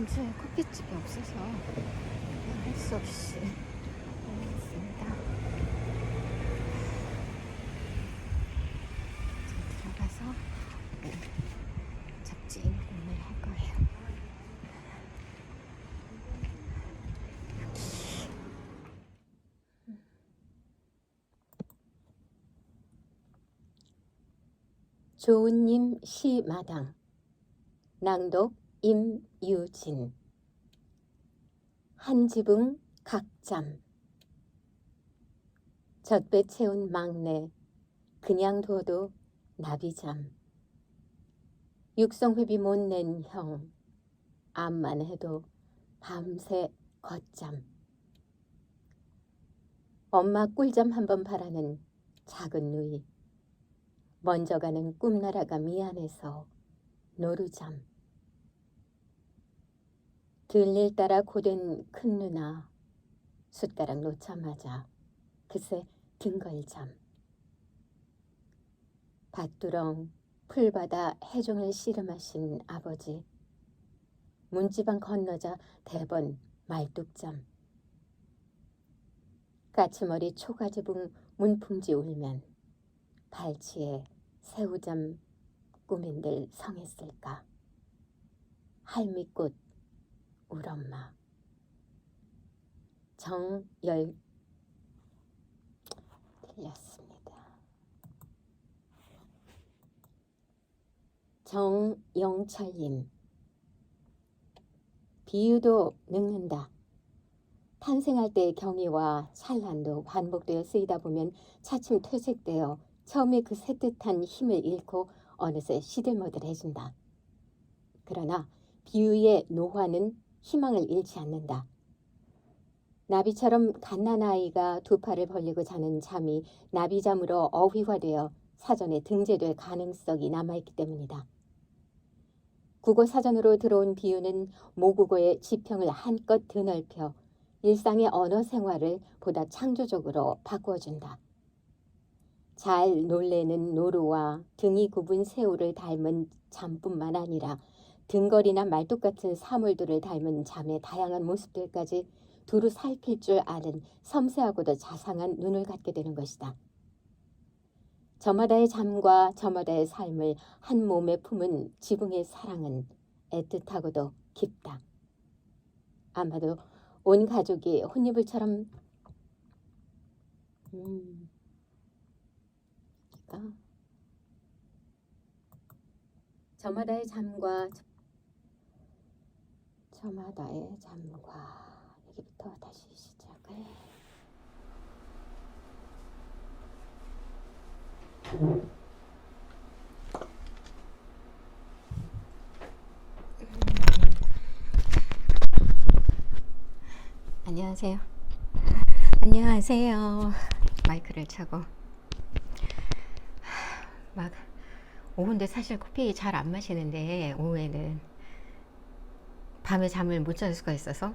근처에 커피집이 없어서 할 수 없이 올라왔습니다. 이제 들어가서 잡지 공부를 할 거예요. 조은님 시마당. 낭독 임유진. 한 지붕 각잠. 젖배 채운 막내, 그냥 둬도 나비잠. 육성회비 못 낸 형, 암만 해도 밤새 걷잠. 엄마 꿀잠 한번 바라는 작은 누이. 먼저 가는 꿈나라가 미안해서 노루잠. 들릴 따라 고된 큰 누나, 숟가락 놓자마자 그새 등걸잠. 밭두렁 풀바다 해종을 씨름하신 아버지, 문지방 건너자 대번 말뚝잠. 까치머리 초가지붕 문풍지 울면 발치에 새우잠 꾸민들 성했을까. 할미꽃 울엄마. 틀렸습니다. 정영철님. 비유도 늙는다. 탄생할 때의 경의와 찬란도 반복되어 쓰이다 보면 차츰 퇴색되어 처음에 그 새뜻한 힘을 잃고 어느새 시들머들해진다. 그러나 비유의 노화는 희망을 잃지 않는다. 나비처럼 갓난아이가 두 팔을 벌리고 자는 잠이 나비잠으로 어휘화되어 사전에 등재될 가능성이 남아있기 때문이다. 국어 사전으로 들어온 비유는 모국어의 지평을 한껏 드넓혀 일상의 언어 생활을 보다 창조적으로 바꾸어준다. 잘 놀래는 노루와 등이 굽은 새우를 닮은 잠뿐만 아니라 등걸이나 말뚝 같은 사물들을 닮은 잠의 다양한 모습들까지 두루 살필 줄 아는 섬세하고도 자상한 눈을 갖게 되는 것이다. 저마다의 잠과 저마다의 삶을 한 몸에 품은 지붕의 사랑은 애틋하고도 깊다. 아마도 온 가족이 혼이불처럼 저마다의 잠과 여기부터 다시 시작을. 안녕하세요. 안녕하세요. 마이크를 차고 막 오후인데 사실 커피 잘 안 마시는데 오후에는 밤에 잠을 못 잘 수가 있어서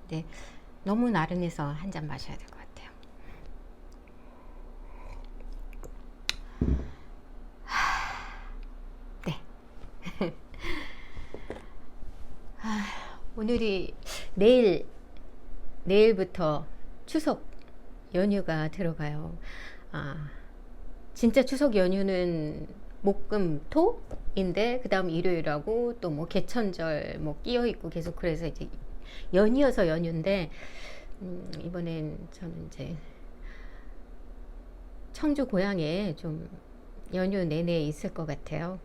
근데 너무 나른해서 한 잔 마셔야 될 것 같아요. 네. 오늘이 내일부터 추석 연휴가 들어가요. 진짜 추석 연휴는 목금토인데 그 다음 일요일하고 또 뭐 개천절 뭐 끼어 있고 계속 그래서 이제 연이어서 연휴인데 이번엔 저는 이제 청주 고향에 좀 연휴 내내 있을 것 같아요.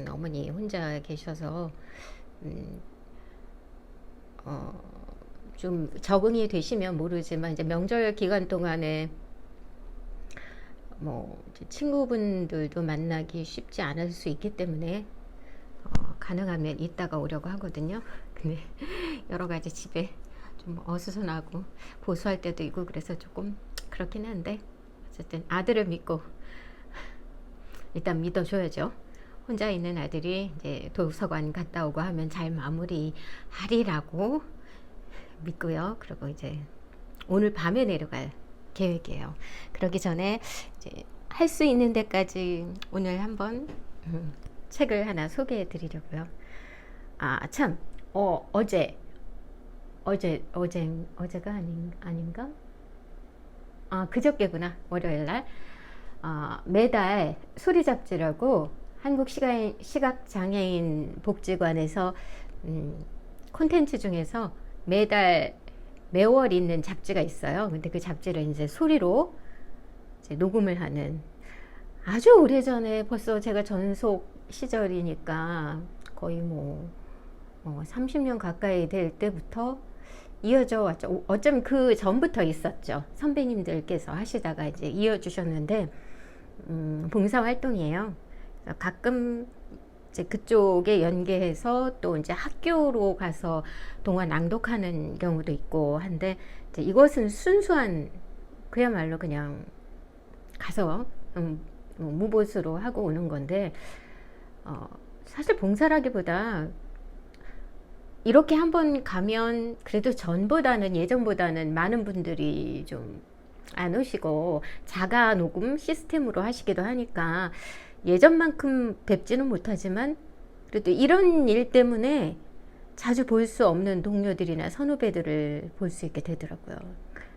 어머니 혼자 계셔서 좀 적응이 되시면 모르지만 이제 명절 기간 동안에 뭐 친구분들도 만나기 쉽지 않을 수 있기 때문에 가능하면 이따가 오려고 하거든요. 근데 여러 가지 집에 좀 어수선하고 보수할 때도 있고 그래서 조금 그렇긴 한데 어쨌든 아들을 믿고 일단 믿어줘야죠. 혼자 있는 아들이 이제 도서관 갔다 오고 하면 잘 마무리하리라고 믿고요. 그리고 이제 오늘 밤에 내려갈 계획이에요. 그러기 전에 이제 할 수 있는 데까지 오늘 한번 책을 하나 소개해 드리려고요. 참 어제가 아닌가? 그저께구나. 월요일날. 매달 소리 잡지라고 한국 시각장애인 복지관에서 콘텐츠 중에서 매월 있는 잡지가 있어요. 근데 그 잡지를 이제 소리로 이제 녹음을 하는, 아주 오래전에, 벌써 제가 전속 시절이니까 거의 30년 가까이 될 때부터 이어져 왔죠. 어쩌면 그 전부터 있었죠. 선배님들께서 하시다가 이제 이어주셨는데, 봉사활동이에요. 가끔 이제 그쪽에 연계해서 또 이제 학교로 가서 동화 낭독하는 경우도 있고 한데, 이제 이것은 순수한, 그야말로 그냥 가서 무보수로 하고 오는 건데, 사실 봉사라기보다 이렇게 한번 가면 그래도 예전보다는 많은 분들이 좀 안 오시고 자가 녹음 시스템으로 하시기도 하니까 예전만큼 뵙지는 못하지만, 그래도 이런 일 때문에 자주 볼 수 없는 동료들이나 선후배들을 볼 수 있게 되더라고요.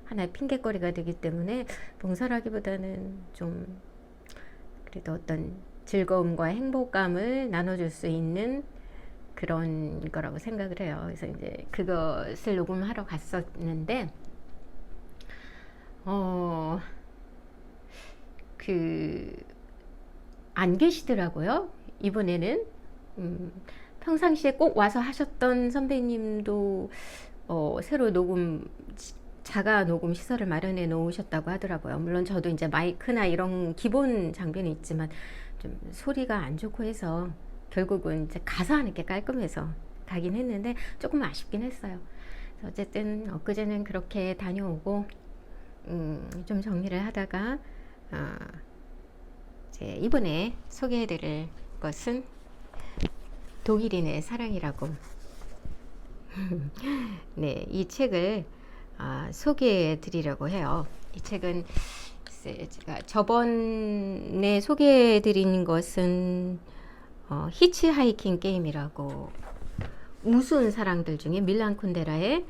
하나의 핑곗거리가 되기 때문에 봉사라기보다는 좀 그래도 어떤 즐거움과 행복감을 나눠줄 수 있는 그런 거라고 생각을 해요. 그래서 이제 그것을 녹음하러 갔었는데, 안 계시더라고요. 이번에는. 평상시에 꼭 와서 하셨던 선배님도 새로 자가 녹음 시설을 마련해 놓으셨다고 하더라고요. 물론 저도 이제 마이크나 이런 기본 장비는 있지만 좀 소리가 안 좋고 해서 결국은 이제 가서 하는 게 깔끔해서 가긴 했는데 조금 아쉽긴 했어요. 어쨌든 엊그제는 그렇게 다녀오고 좀 정리를 하다가 이제 이번에 소개해드릴 것은 독일인의 사랑이라고. 네, 이 책을 소개해드리려고 해요. 이 책은 제가 저번에 소개해드린 것은 히치하이킹 게임이라고, 우스운 사랑들 중에 밀란 쿤데라의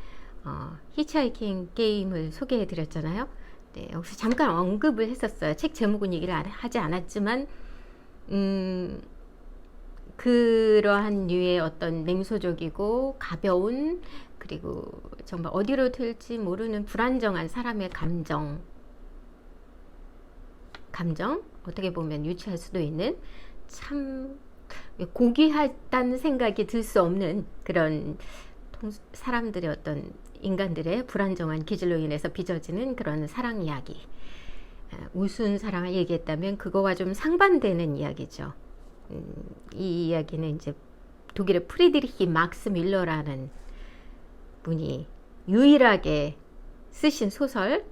히치하이킹 게임을 소개해 드렸잖아요. 네, 여기서 잠깐 언급을 했었어요. 책 제목은 얘기를 하지 않았지만 그러한 류의 어떤 냉소적이고 가벼운, 그리고 정말 어디로 튈지 모르는 불안정한 사람의 감정, 어떻게 보면 유치할 수도 있는, 참 고귀하다는 생각이 들 수 없는 그런 사람들의 어떤 인간들의 불안정한 기질로 인해서 빚어지는 그런 사랑 이야기. 우스운 사랑을 얘기했다면 그거와 좀 상반되는 이야기죠. 이 이야기는 이제 독일의 프리드리히 막스 밀러라는 분이 유일하게 쓰신 소설,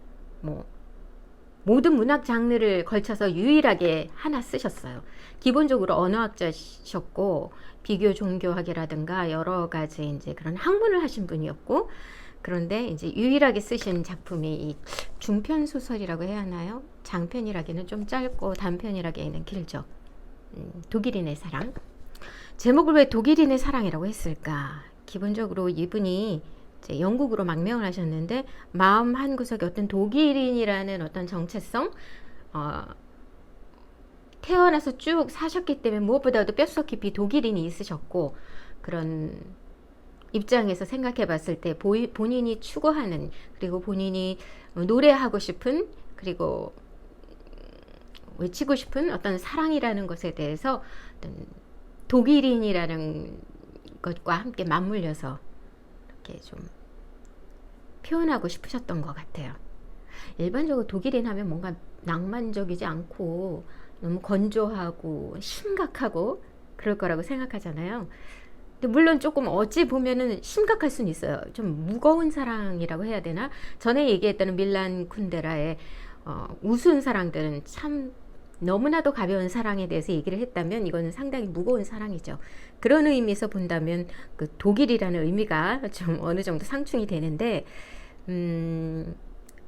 모든 문학 장르를 걸쳐서 유일하게 하나 쓰셨어요. 기본적으로 언어학자셨고 비교 종교학이라든가 여러 가지 이제 그런 학문을 하신 분이었고, 그런데 이제 유일하게 쓰신 작품이 이 중편 소설이라고 해야 하나요? 장편이라기는 좀 짧고 단편이라기에는 길죠. 독일인의 사랑. 제목을 왜 독일인의 사랑이라고 했을까? 기본적으로 이분이 이제 영국으로 망명을 하셨는데 마음 한구석에 어떤 독일인이라는 어떤 정체성, 태어나서 쭉 사셨기 때문에 무엇보다도 뼛속 깊이 독일인이 있으셨고, 그런 입장에서 생각해 봤을 때 본인이 추구하는, 그리고 본인이 노래하고 싶은, 그리고 외치고 싶은 어떤 사랑이라는 것에 대해서 어떤 독일인이라는 것과 함께 맞물려서 이렇게 좀 표현하고 싶으셨던 것 같아요. 일반적으로 독일인 하면 뭔가 낭만적이지 않고 너무 건조하고 심각하고 그럴 거라고 생각하잖아요. 근데 물론 조금 어찌 보면은 심각할 수는 있어요. 좀 무거운 사랑이라고 해야 되나? 전에 얘기했던 밀란 쿤데라의 우스운 사랑들은 참 너무나도 가벼운 사랑에 대해서 얘기를 했다면 이거는 상당히 무거운 사랑이죠. 그런 의미에서 본다면 그 독일이라는 의미가 좀 어느 정도 상충이 되는데,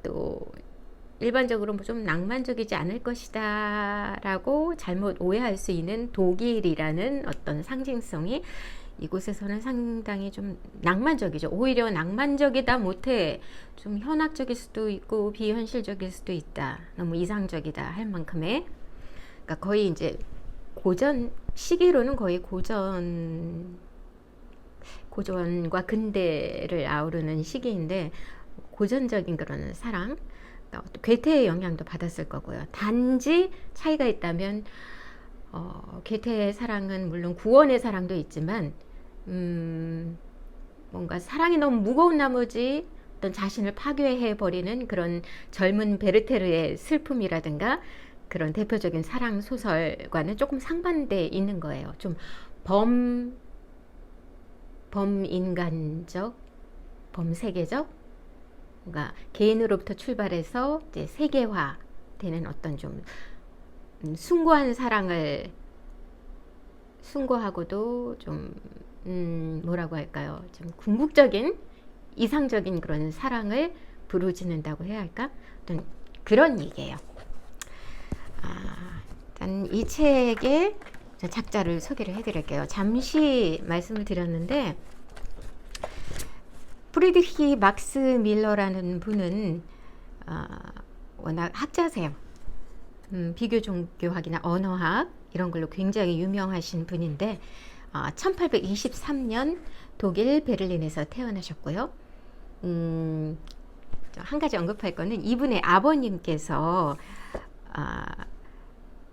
또 일반적으로 뭐 좀 낭만적이지 않을 것이다 라고 잘못 오해할 수 있는 독일이라는 어떤 상징성이 이곳에서는 상당히 좀 낭만적이죠. 오히려 낭만적이다 못해 좀 현학적일 수도 있고 비현실적일 수도 있다. 너무 이상적이다 할 만큼의, 그러니까 거의 이제 고전 시기로는 거의 고전과 근대를 아우르는 시기인데, 고전적인 그런 사랑, 그러니까 괴테의 영향도 받았을 거고요. 단지 차이가 있다면 괴테의 사랑은 물론 구원의 사랑도 있지만 뭔가 사랑이 너무 무거운 나머지 어떤 자신을 파괴해 버리는 그런 젊은 베르테르의 슬픔이라든가 그런 대표적인 사랑 소설과는 조금 상반돼 있는 거예요. 좀 범인간적, 범세계적, 뭔가 개인으로부터 출발해서 이제 세계화되는 어떤 좀 숭고한 사랑을, 숭고하고도 좀 뭐라고 할까요? 좀 궁극적인, 이상적인 그런 사랑을 부르짖는다고 해야 할까? 어떤 그런 얘기예요. 일단 이 책의 작자를 소개를 해드릴게요. 잠시 말씀을 드렸는데, 프리드리히 막스 밀러라는 분은 워낙 학자세요. 비교 종교학이나 언어학 이런 걸로 굉장히 유명하신 분인데 1823년 독일 베를린에서 태어나셨고요. 한 가지 언급할 거는 이분의 아버님께서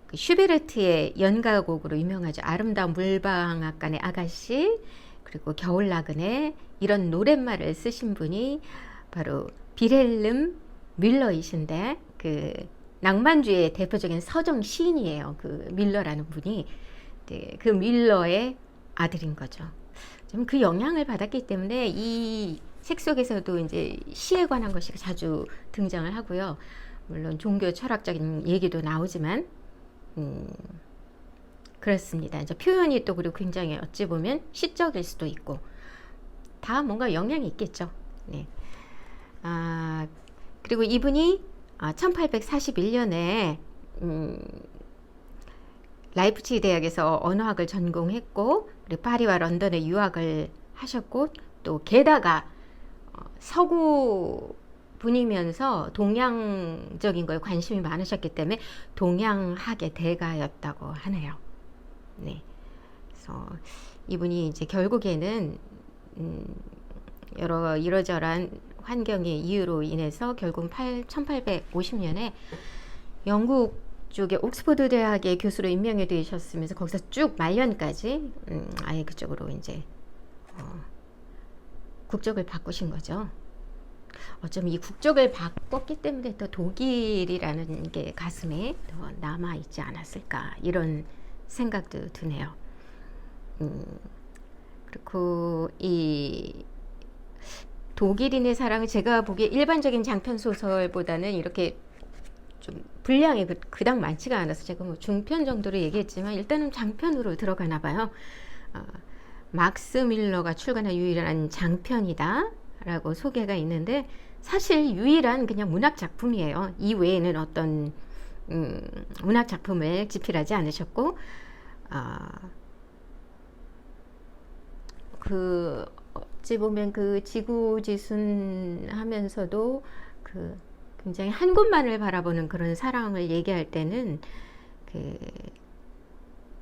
그 슈베르트의 연가곡으로 유명하죠. 아름다운 물방앗간의 아가씨, 그리고 겨울 나그네, 이런 노랫말을 쓰신 분이 바로 빌헬름 밀러이신데, 그 낭만주의의 대표적인 서정 시인이에요. 그 밀러라는 분이. 네, 그 밀러의 아들인 거죠. 좀 그 영향을 받았기 때문에 이 책 속에서도 이제 시에 관한 것이 자주 등장을 하고요. 물론 종교 철학적인 얘기도 나오지만 그렇습니다. 이제 표현이 또 그리고 굉장히 어찌 보면 시적일 수도 있고 다 뭔가 영향이 있겠죠. 네. 그리고 이분이 1841년에 라이프치히 대학에서 언어학을 전공했고, 그리고 파리와 런던에 유학을 하셨고, 또 게다가 서구 분이면서 동양적인 거에 관심이 많으셨기 때문에 동양학의 대가였다고 하네요. 네. 그래서 이분이 이제 결국에는 여러 이러저러한 환경의 이유로 인해서 결국 1850년에 영국 쪽에 옥스퍼드 대학의 교수로 임명이 되셨으면서 거기서 쭉 말년까지 아예 그쪽으로 이제 국적을 바꾸신 거죠. 어쩌면 이 국적을 바꿨기 때문에 더 독일이라는 게 가슴에 더 남아 있지 않았을까, 이런 생각도 드네요. 그리고 이 독일인의 사랑은 제가 보기에 일반적인 장편 소설보다는 이렇게 좀 분량이 그닥 많지가 않아서 제가 뭐 중편 정도로 얘기했지만 일단은 장편으로 들어가나 봐요. 막스 밀러가 출간한 유일한 장편이다 라고 소개가 있는데, 사실 유일한 그냥 문학 작품이에요. 이 외에는 어떤 문학 작품을 집필하지 않으셨고, 그 어찌 보면 그 지구지순하면서도 그 굉장히 한 곳만을 바라보는 그런 사랑을 얘기할 때는 그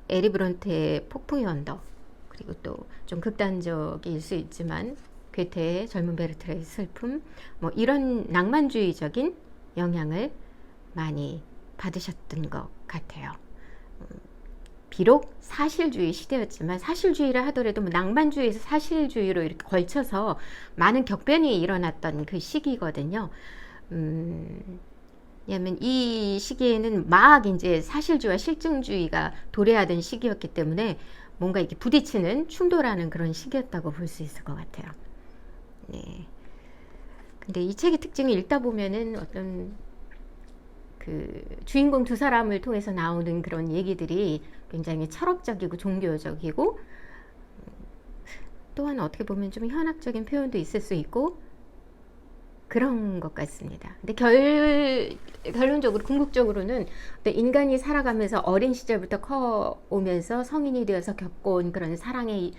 에리 브론테의 폭풍의 언덕, 그리고 또 좀 극단적일 수 있지만 괴테의 젊은 베르테르의 슬픔, 뭐 이런 낭만주의적인 영향을 많이 받으셨던 것 같아요. 비록 사실주의 시대였지만, 사실주의를 하더라도 뭐 낭만주의에서 사실주의로 이렇게 걸쳐서 많은 격변이 일어났던 그 시기거든요. 왜냐면 이 시기에는 막 이제 사실주의와 실증주의가 도래하던 시기였기 때문에 뭔가 이렇게 부딪히는, 충돌하는 그런 시기였다고 볼 수 있을 것 같아요. 네. 근데 이 책의 특징을 읽다 보면은 어떤 그 주인공 두 사람을 통해서 나오는 그런 얘기들이 굉장히 철학적이고 종교적이고, 또한 어떻게 보면 좀 현학적인 표현도 있을 수 있고, 그런 것 같습니다. 근데 결론적으로 궁극적으로는 어떤 인간이 살아가면서 어린 시절부터 커오면서 성인이 되어서 겪어온 그런 사랑의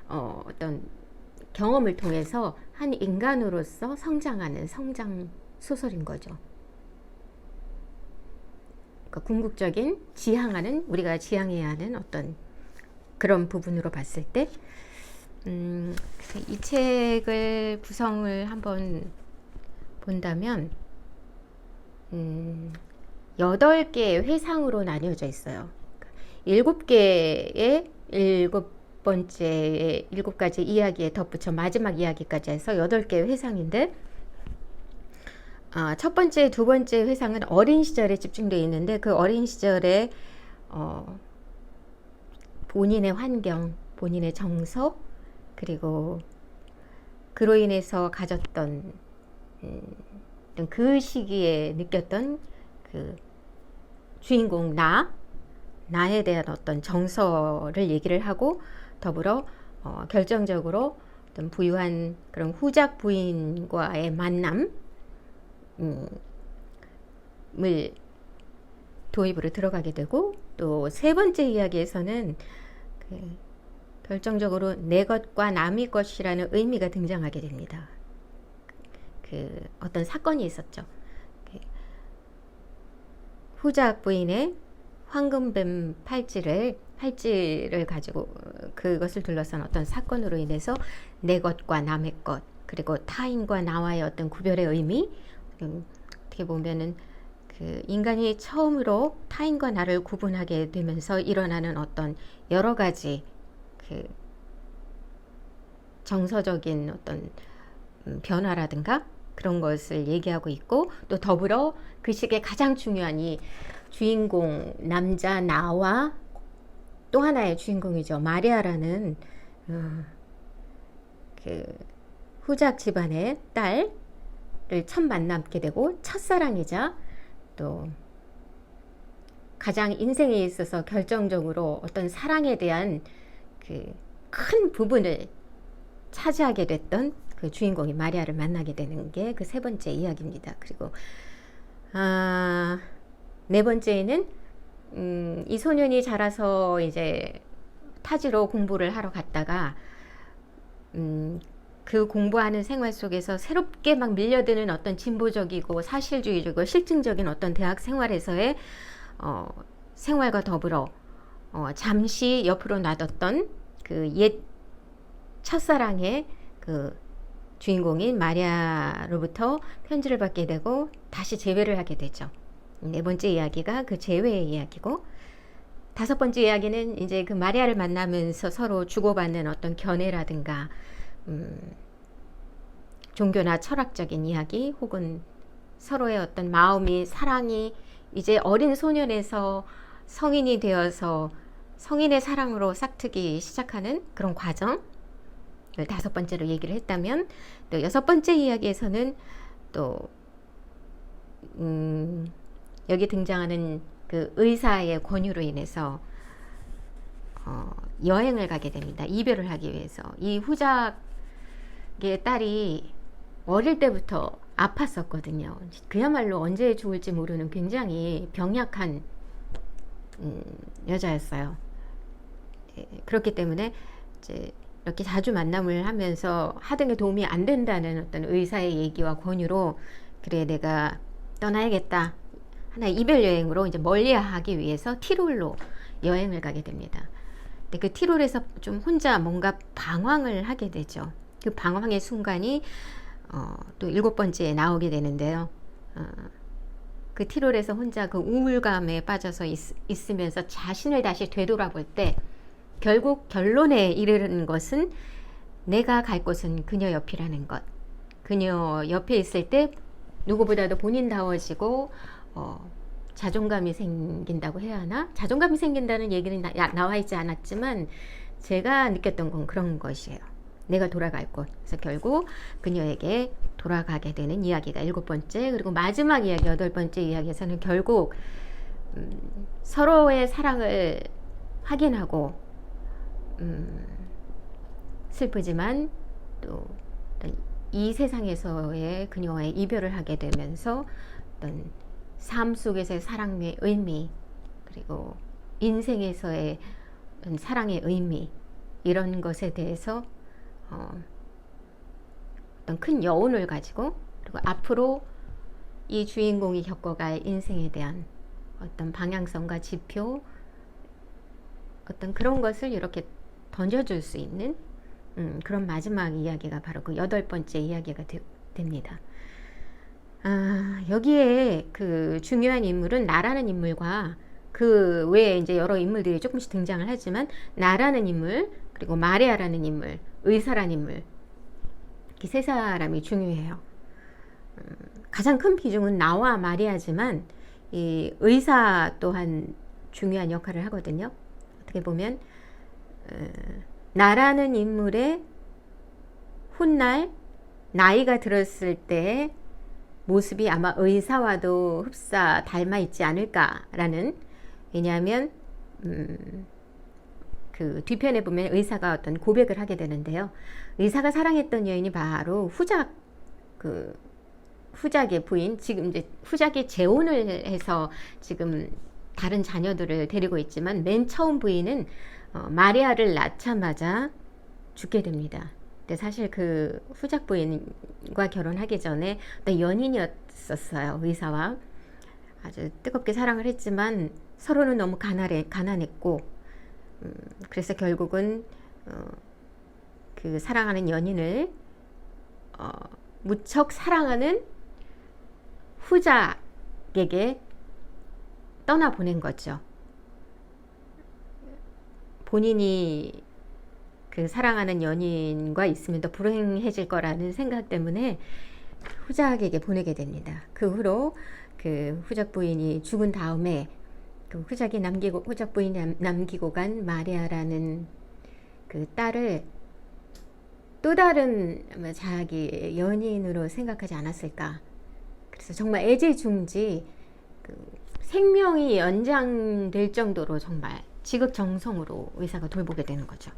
어떤 경험을 통해서 한 인간으로서 성장하는 성장 소설인 거죠. 그러니까 궁극적인 지향하는, 우리가 지향해야 하는 어떤 그런 부분으로 봤을 때 이 책을 구성을 한번 본다면 8개의 회상으로 나뉘어져 있어요. 7개의 7번째 7가지 이야기에 덧붙여 마지막 이야기까지 해서 8개의 회상인데, 첫 번째, 두 번째 회상은 어린 시절에 집중되어 있는데, 그 어린 시절에 본인의 환경, 본인의 정서, 그리고 그로 인해서 가졌던 그 시기에 느꼈던 그 주인공 나에 대한 어떤 정서를 얘기를 하고, 더불어 결정적으로 어떤 부유한 그런 후작 부인과의 만남을 도입으로 들어가게 되고, 또 세 번째 이야기에서는 결정적으로 내 것과 남의 것이라는 의미가 등장하게 됩니다. 어떤 사건이 있었죠. 후작 부인의 황금뱀 팔찌를 가지고 그것을 둘러싼 어떤 사건으로 인해서 내 것과 남의 것, 그리고 타인과 나와의 어떤 구별의 의미, 어떻게 보면은 인간이 처음으로 타인과 나를 구분하게 되면서 일어나는 어떤 여러 가지 정서적인 어떤 변화라든가 그런 것을 얘기하고 있고, 또 더불어 그 시기에 가장 중요한 이 주인공 남자 나와 또 하나의 주인공이죠. 마리아라는 후작 집안의 딸을 처음 만나게 되고, 첫사랑이자 또 가장 인생에 있어서 결정적으로 어떤 사랑에 대한 큰 부분을 차지하게 됐던 그 주인공이 마리아를 만나게 되는 게 그 세 번째 이야기입니다. 그리고 네 번째에는 이 소년이 자라서 이제 타지로 공부를 하러 갔다가 그 공부하는 생활 속에서 새롭게 막 밀려드는 어떤 진보적이고 사실주의적이고 실증적인 어떤 대학 생활에서의 생활과 더불어 잠시 옆으로 놔뒀던 그 옛 첫사랑의 그 주인공인 마리아로부터 편지를 받게 되고 다시 재회를 하게 되죠. 네 번째 이야기가 그 재회의 이야기고, 다섯 번째 이야기는 이제 그 마리아를 만나면서 서로 주고받는 어떤 견해라든가 종교나 철학적인 이야기, 혹은 서로의 어떤 마음이, 사랑이 이제 어린 소년에서 성인이 되어서 성인의 사랑으로 싹트기 시작하는 그런 과정을 다섯 번째로 얘기를 했다면, 또 여섯 번째 이야기에서는 또 여기 등장하는 그 의사의 권유로 인해서 여행을 가게 됩니다. 이별을 하기 위해서. 이 후작의 딸이 어릴 때부터 아팠었거든요. 그야말로 언제 죽을지 모르는 굉장히 병약한 여자였어요. 그렇기 때문에 이제 이렇게 자주 만남을 하면서 하등에 도움이 안 된다는 어떤 의사의 얘기와 권유로, 그래 내가 떠나야겠다, 하나의 이별 여행으로 이제 멀리하기 위해서 티롤로 여행을 가게 됩니다. 근데 그 티롤에서 좀 혼자 뭔가 방황을 하게 되죠. 그 방황의 순간이 또 7번째에 나오게 되는데요. 그 티롤에서 혼자 그 우울감에 빠져서 있으면서 자신을 다시 되돌아볼 때 결국 결론에 이르는 것은 내가 갈 곳은 그녀 옆이라는 것. 그녀 옆에 있을 때 누구보다도 본인다워지고 자존감이 생긴다고 해야 하나? 자존감이 생긴다는 얘기는 나와 있지 않았지만 제가 느꼈던 건 그런 것이에요. 내가 돌아갈 곳. 그래서 결국 그녀에게 돌아가게 되는 이야기가 7번째, 그리고 마지막 이야기 8번째 이야기에서는 결국 서로의 사랑을 확인하고 슬프지만 또 이 세상에서의 그녀와의 이별을 하게 되면서 어떤 삶 속에서의 사랑의 의미, 그리고 인생에서의 사랑의 의미, 이런 것에 대해서 어떤 큰 여운을 가지고, 그리고 앞으로 이 주인공이 겪어갈 인생에 대한 어떤 방향성과 지표, 어떤 그런 것을 이렇게 던져줄 수 있는 그런 마지막 이야기가 바로 그 8번째 이야기가 됩니다. 여기에 그 중요한 인물은 나라는 인물과 그 외에 이제 여러 인물들이 조금씩 등장을 하지만, 나라는 인물, 그리고 마리아라는 인물, 의사라는 인물, 이 세 사람이 중요해요. 가장 큰 비중은 나와 마리아지만 이 의사 또한 중요한 역할을 하거든요. 어떻게 보면 나라는 인물의 훗날 나이가 들었을 때 모습이 아마 의사와도 흡사 닮아 있지 않을까라는, 왜냐하면 그 뒤편에 보면 의사가 어떤 고백을 하게 되는데요. 의사가 사랑했던 여인이 바로 후작의 부인, 지금 이제 후작이 재혼을 해서 지금 다른 자녀들을 데리고 있지만, 맨 처음 부인은 마리아를 낳자마자 죽게 됩니다. 근데 사실 그 후작 부인과 결혼하기 전에 어떤 연인이었었어요. 의사와 아주 뜨겁게 사랑을 했지만 서로는 너무 가난했고, 그래서 결국은 그 사랑하는 연인을 무척 사랑하는 후작에게 떠나보낸 거죠. 본인이 그 사랑하는 연인과 있으면 더 불행해질 거라는 생각 때문에 후작에게 보내게 됩니다. 그 후로 그 후작 부인이 죽은 다음에 그 후작 부인이 남기고 간 마리아라는 그 딸을 또 다른 자기 연인으로 생각하지 않았을까. 그래서 정말 애지중지 그 생명이 연장될 정도로 정말 지극정성으로 의사가 돌보게 되는 거죠.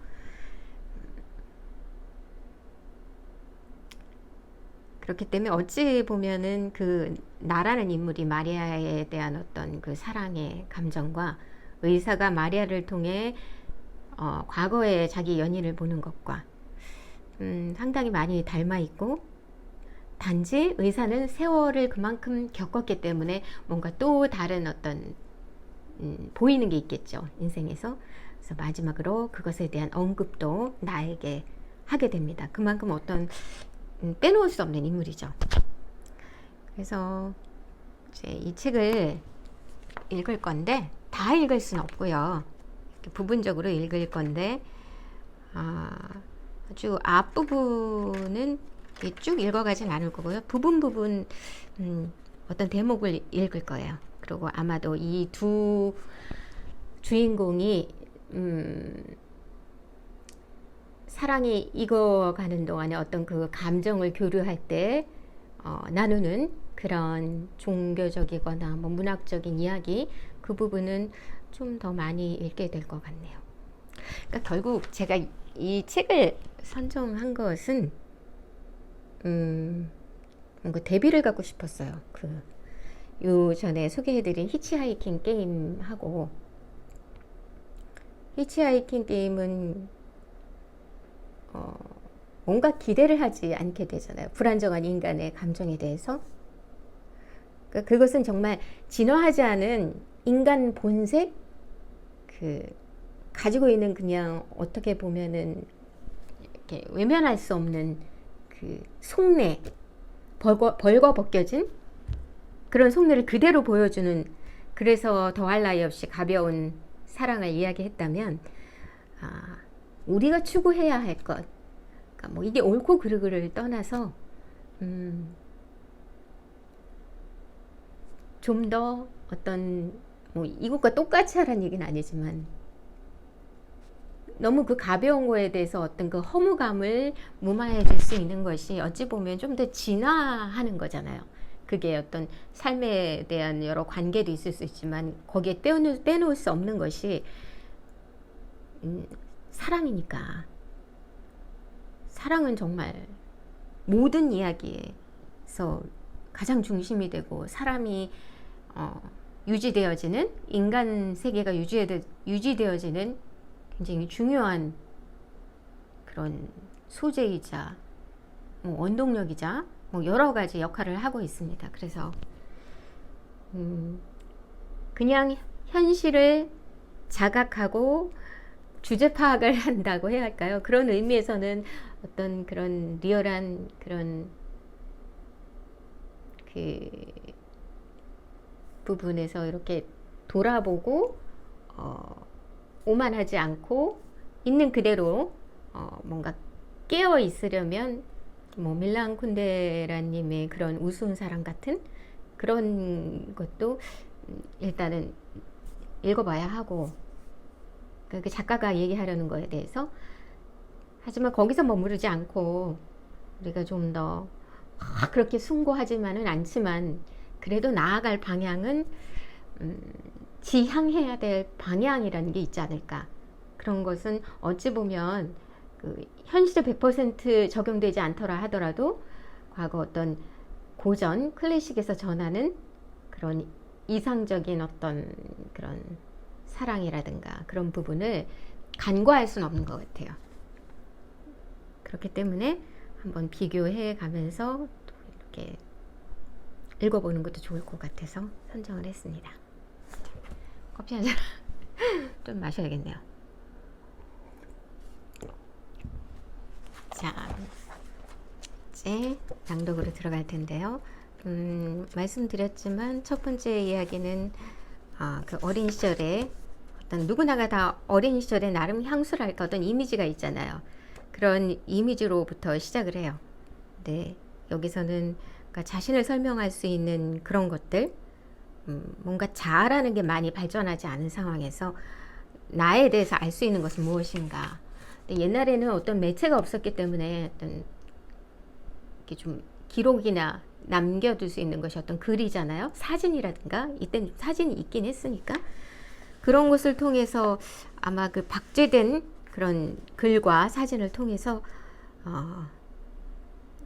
그렇기 때문에 어찌 보면은 그 나라는 인물이 마리아에 대한 어떤 그 사랑의 감정과 의사가 마리아를 통해 과거의 자기 연인을 보는 것과 상당히 많이 닮아 있고, 단지 의사는 세월을 그만큼 겪었기 때문에 뭔가 또 다른 어떤 보이는 게 있겠죠, 인생에서. 그래서 마지막으로 그것에 대한 언급도 나에게 하게 됩니다. 그만큼 어떤 빼놓을 수 없는 인물이죠. 그래서 이제 이 책을 읽을 건데, 다 읽을 수는 없고요. 부분적으로 읽을 건데, 아주 앞부분은 쭉 읽어가진 않을 거고요. 부분 어떤 대목을 읽을 거예요. 그리고 아마도 이 두 주인공이 사랑이 익어가는 동안에 어떤 그 감정을 교류할 때 나누는 그런 종교적이거나 뭐 문학적인 이야기, 그 부분은 좀 더 많이 읽게 될 것 같네요. 그러니까 결국 제가 이 책을 선정한 것은 뭔가 대비를 갖고 싶었어요. 요 전에 소개해드린 히치하이킹 게임하고, 히치하이킹 게임은 뭔가 기대를 하지 않게 되잖아요. 불안정한 인간의 감정에 대해서. 그러니까 그것은 정말 진화하지 않은 인간 본색, 가지고 있는 그냥 어떻게 보면은 이렇게 외면할 수 없는 그 속내, 벌거벗겨진 그런 속내를 그대로 보여주는, 그래서 더할 나위 없이 가벼운 사랑을 이야기했다면, 우리가 추구해야 할 것, 그러니까 뭐 이게 옳고 그르고를 떠나서 좀 더 어떤 뭐 이것과 똑같이 하라는 얘기는 아니지만, 너무 그 가벼운 거에 대해서 어떤 그 허무감을 무마해 줄 수 있는 것이 어찌 보면 좀 더 진화하는 거잖아요. 그게 어떤 삶에 대한 여러 관계도 있을 수 있지만 거기에 빼놓을 수 없는 것이 사랑이니까. 사랑은 정말 모든 이야기에서 가장 중심이 되고 사람이 유지되어지는, 인간 세계가 유지되어지는 굉장히 중요한 그런 소재이자 원동력이자 여러 가지 역할을 하고 있습니다. 그래서 그냥 현실을 자각하고 주제 파악을 한다고 해야 할까요? 그런 의미에서는 어떤 그런 리얼한 그런 그 부분에서 이렇게 돌아보고 오만하지 않고 있는 그대로 뭔가 깨어 있으려면 밀란 쿤데라님의 그런 우스운 사랑 같은 그런 것도 일단은 읽어봐야 하고, 그 작가가 얘기하려는 거에 대해서, 하지만 거기서 머무르지 않고 우리가 좀 더 그렇게 숭고하지만은 않지만 그래도 나아갈 방향은 지향해야 될 방향이라는 게 있지 않을까. 그런 것은 어찌 보면 그 현실에 100% 적용되지 않더라 하더라도 과거 어떤 고전 클래식에서 전하는 그런 이상적인 어떤 그런 사랑이라든가 그런 부분을 간과할 수는 없는 것 같아요. 그렇기 때문에 한번 비교해 가면서 또 이렇게 읽어보는 것도 좋을 것 같아서 선정을 했습니다. 커피 한잔 좀 마셔야겠네요. 자, 이제 낭독으로 들어갈 텐데요. 말씀드렸지만 첫 번째 이야기는 그 어린 시절에 어떤 누구나가 다 어린 시절에 나름 향수랄까 어떤 이미지가 있잖아요. 그런 이미지로부터 시작을 해요. 네, 여기서는 그러니까 자신을 설명할 수 있는 그런 것들, 뭔가 자아라는 게 많이 발전하지 않은 상황에서 나에 대해서 알 수 있는 것은 무엇인가. 근데 옛날에는 어떤 매체가 없었기 때문에 어떤 이렇게 좀 기록이나 남겨둘 수 있는 것이 어떤 글이잖아요. 사진이라든가, 이때는 사진이 있긴 했으니까 그런 것을 통해서 아마 그 박제된 그런 글과 사진을 통해서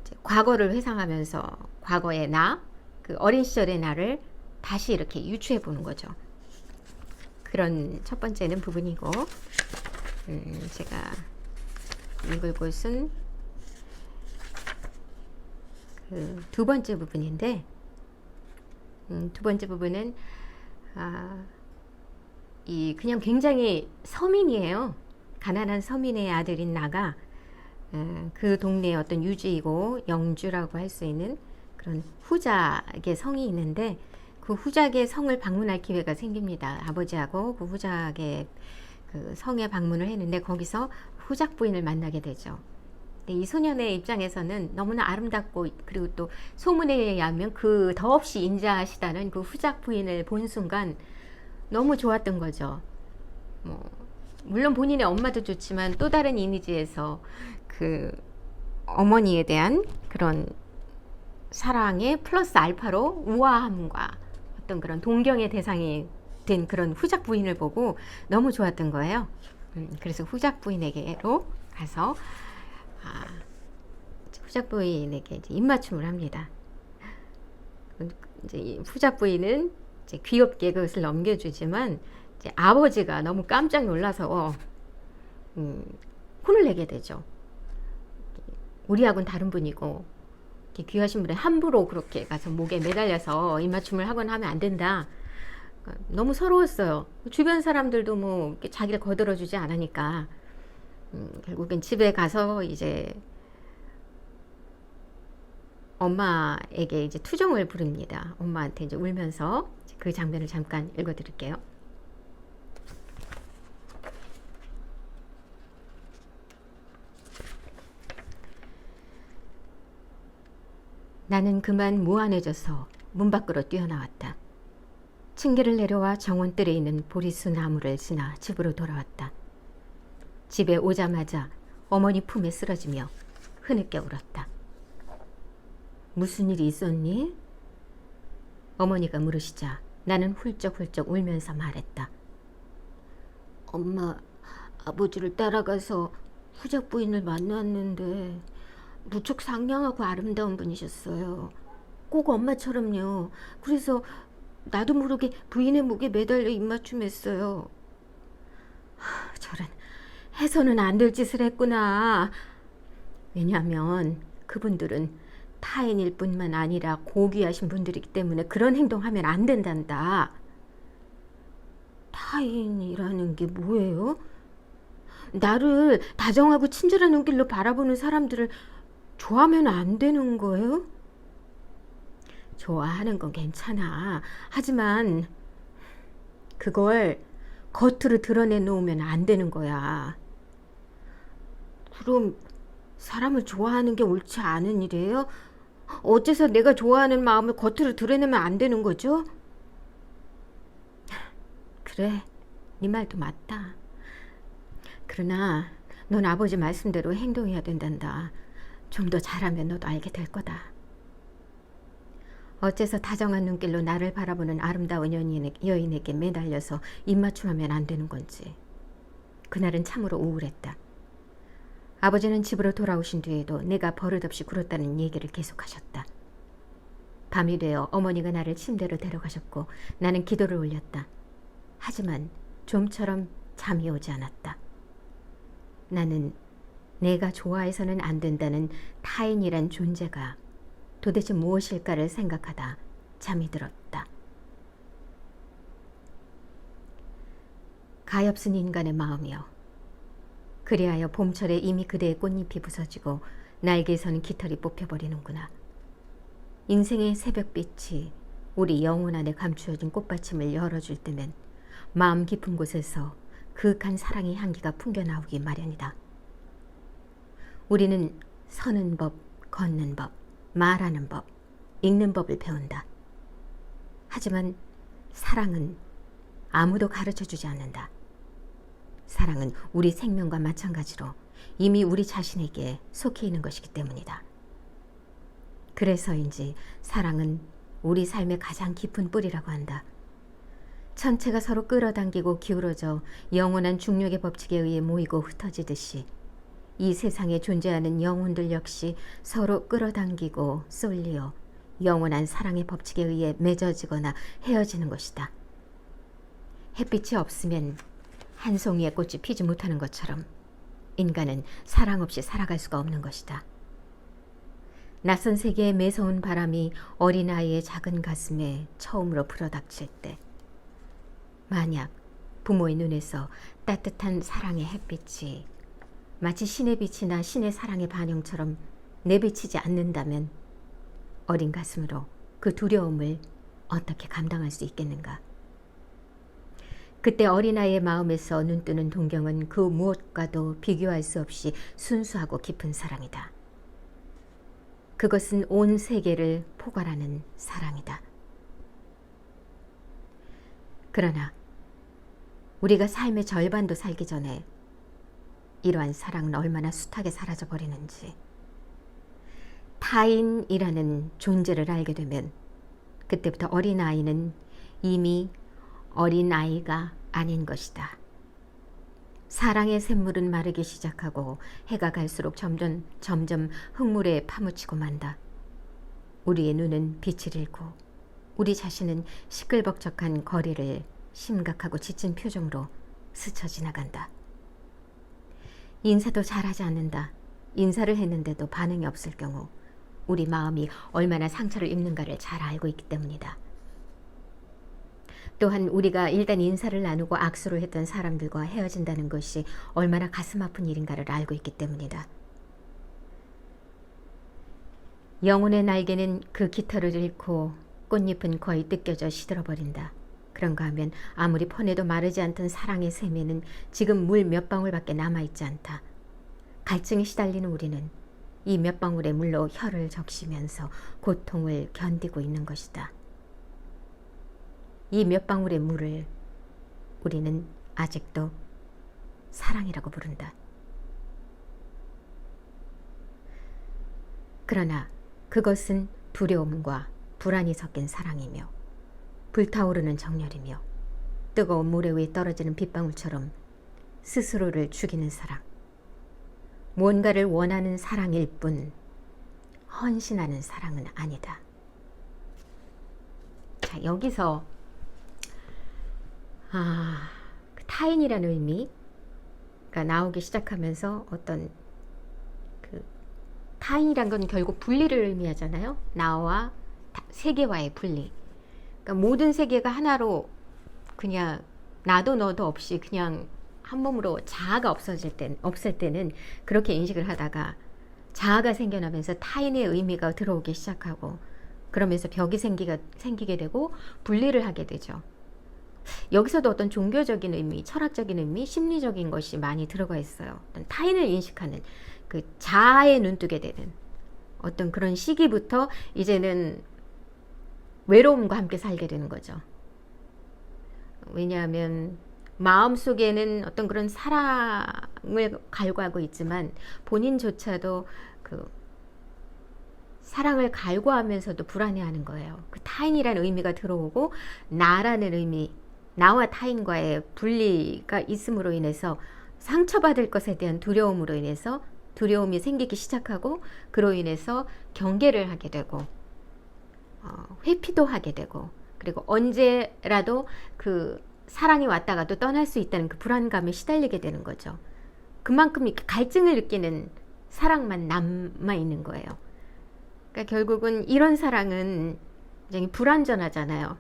이제 과거를 회상하면서 과거의 나, 그 어린 시절의 나를 다시 이렇게 유추해 보는 거죠. 그런 첫 번째는 부분이고, 제가 읽을 곳은 그 두 번째 부분인데, 두 번째 부분은 이 그냥 굉장히 서민이에요. 가난한 서민의 아들인 나가 그 동네의 어떤 유지이고 영주라고 할 수 있는 그런 후작의 성이 있는데, 그 후작의 성을 방문할 기회가 생깁니다. 아버지하고 그 후작의 그 성에 방문을 했는데 거기서 후작 부인을 만나게 되죠. 이 소년의 입장에서는 너무나 아름답고, 그리고 또 소문에 의하면 그 더없이 인자하시다는 그 후작 부인을 본 순간 너무 좋았던 거죠. 물론 본인의 엄마도 좋지만 또 다른 이미지에서 그 어머니에 대한 그런 사랑의 플러스 알파로 우아함과 어떤 그런 동경의 대상이 된 그런 후작 부인을 보고 너무 좋았던 거예요. 그래서 후작 부인에게로 가서 후작 부인에게 이제 입맞춤을 합니다. 이제 후작 부인은 이제 귀엽게 그것을 넘겨주지만 이제 아버지가 너무 깜짝 놀라서 혼을 내게 되죠. 우리하고는 다른 분이고 귀하신 분은 함부로 그렇게 가서 목에 매달려서 입맞춤을 하거나 하면 안 된다. 너무 서러웠어요. 주변 사람들도 뭐 이렇게 자기를 거들어주지 않으니까 결국엔 집에 가서 이제 엄마에게 이제 투정을 부릅니다. 엄마한테 이제 울면서 그 장면을 잠깐 읽어드릴게요. 나는 그만 무안해져서 문 밖으로 뛰어나왔다. 층계를 내려와 정원뜰에 있는 보리수 나무를 지나 집으로 돌아왔다. 집에 오자마자 어머니 품에 쓰러지며 흐느껴 울었다. 무슨 일이 있었니? 어머니가 물으시자 나는 훌쩍훌쩍 울면서 말했다. 엄마, 아버지를 따라가서 후작 부인을 만났는데 무척 상냥하고 아름다운 분이셨어요. 꼭 엄마처럼요. 그래서 나도 모르게 부인의 목에 매달려 입맞춤했어요. 저런 해서는 안 될 짓을 했구나. 왜냐하면 그분들은 타인일 뿐만 아니라 고귀하신 분들이기 때문에 그런 행동하면 안 된단다. 타인이라는 게 뭐예요? 나를 다정하고 친절한 눈길로 바라보는 사람들을 좋아하면 안 되는 거예요? 좋아하는 건 괜찮아. 하지만 그걸 겉으로 드러내놓으면 안 되는 거야. 그럼 사람을 좋아하는 게 옳지 않은 일이에요? 어째서 내가 좋아하는 마음을 겉으로 드러내면 안 되는 거죠? 그래, 네 말도 맞다. 그러나 넌 아버지 말씀대로 행동해야 된단다. 좀 더 잘하면 너도 알게 될 거다. 어째서 다정한 눈길로 나를 바라보는 아름다운 여인에게 매달려서 입맞춤하면 안 되는 건지. 그날은 참으로 우울했다. 아버지는 집으로 돌아오신 뒤에도 내가 버릇없이 굴었다는 얘기를 계속하셨다. 밤이 되어 어머니가 나를 침대로 데려가셨고 나는 기도를 올렸다. 하지만 좀처럼 잠이 오지 않았다. 나는 내가 좋아해서는 안 된다는 타인이란 존재가 도대체 무엇일까를 생각하다 잠이 들었다. 가엾은 인간의 마음이여. 그리하여 봄철에 이미 그대의 꽃잎이 부서지고 날개에서는 깃털이 뽑혀버리는구나. 인생의 새벽빛이 우리 영혼 안에 감추어진 꽃받침을 열어줄 때면 마음 깊은 곳에서 그윽한 사랑의 향기가 풍겨나오기 마련이다. 우리는 서는 법, 걷는 법, 말하는 법, 읽는 법을 배운다. 하지만 사랑은 아무도 가르쳐주지 않는다. 사랑은 우리 생명과 마찬가지로 이미 우리 자신에게 속해 있는 것이기 때문이다. 그래서인지 사랑은 우리 삶의 가장 깊은 뿌리라고 한다. 천체가 서로 끌어당기고 기울어져 영원한 중력의 법칙에 의해 모이고 흩어지듯이 이 세상에 존재하는 영혼들 역시 서로 끌어당기고 쏠리어 영원한 사랑의 법칙에 의해 맺어지거나 헤어지는 것이다. 햇빛이 없으면 한 송이의 꽃이 피지 못하는 것처럼 인간은 사랑 없이 살아갈 수가 없는 것이다. 낯선 세계의 매서운 바람이 어린아이의 작은 가슴에 처음으로 불어닥칠 때 만약 부모의 눈에서 따뜻한 사랑의 햇빛이 마치 신의 빛이나 신의 사랑의 반영처럼 내비치지 않는다면 어린 가슴으로 그 두려움을 어떻게 감당할 수 있겠는가? 그때 어린아이의 마음에서 눈뜨는 동경은 그 무엇과도 비교할 수 없이 순수하고 깊은 사랑이다. 그것은 온 세계를 포괄하는 사랑이다. 그러나 우리가 삶의 절반도 살기 전에 이러한 사랑은 얼마나 숱하게 사라져 버리는지. 타인이라는 존재를 알게 되면 그때부터 어린아이는 이미 어린아이가 아닌 것이다. 사랑의 샘물은 마르기 시작하고 해가 갈수록 점점 흙물에 파묻히고 만다. 우리의 눈은 빛을 잃고 우리 자신은 시끌벅적한 거리를 심각하고 지친 표정으로 스쳐 지나간다. 인사도 잘하지 않는다. 인사를 했는데도 반응이 없을 경우 우리 마음이 얼마나 상처를 입는가를 잘 알고 있기 때문이다. 또한 우리가 일단 인사를 나누고 악수를 했던 사람들과 헤어진다는 것이 얼마나 가슴 아픈 일인가를 알고 있기 때문이다. 영혼의 날개는 그 깃털을 잃고 꽃잎은 거의 뜯겨져 시들어버린다. 그런가 하면 아무리 퍼내도 마르지 않던 사랑의 샘에는 지금 물 몇 방울밖에 남아있지 않다. 갈증에 시달리는 우리는 이 몇 방울의 물로 혀를 적시면서 고통을 견디고 있는 것이다. 이 몇 방울의 물을 우리는 아직도 사랑이라고 부른다. 그러나 그것은 두려움과 불안이 섞인 사랑이며 불타오르는 정열이며 뜨거운 물에 위에 떨어지는 빗방울처럼 스스로를 죽이는 사랑, 무언가를 원하는 사랑일 뿐 헌신하는 사랑은 아니다. 자, 여기서 그 타인이라는 의미가 나오기 시작하면서 어떤 그 타인이란 건 결국 분리를 의미하잖아요. 나와 세계와의 분리. 그러니까 모든 세계가 하나로 그냥 나도 너도 없이 그냥 한 몸으로 자아가 없을 때는 그렇게 인식을 하다가 자아가 생겨나면서 타인의 의미가 들어오기 시작하고 그러면서 벽이 생기게 되고 분리를 하게 되죠. 여기서도 어떤 종교적인 의미, 철학적인 의미, 심리적인 것이 많이 들어가 있어요. 어떤 타인을 인식하는 그 자아에 눈뜨게 되는 어떤 그런 시기부터 이제는 외로움과 함께 살게 되는 거죠. 왜냐하면 마음속에는 어떤 그런 사랑을 갈구하고 있지만 본인조차도 그 사랑을 갈구하면서도 불안해하는 거예요. 그 타인이라는 의미가 들어오고 나라는 의미, 나와 타인과의 분리가 있음으로 인해서 상처받을 것에 대한 두려움으로 인해서 두려움이 생기기 시작하고 그로 인해서 경계를 하게 되고 회피도 하게 되고 그리고 언제라도 그 사랑이 왔다가 또 떠날 수 있다는 그 불안감에 시달리게 되는 거죠. 그만큼 이렇게 갈증을 느끼는 사랑만 남아있는 거예요. 그러니까 결국은 이런 사랑은 굉장히 불완전하잖아요.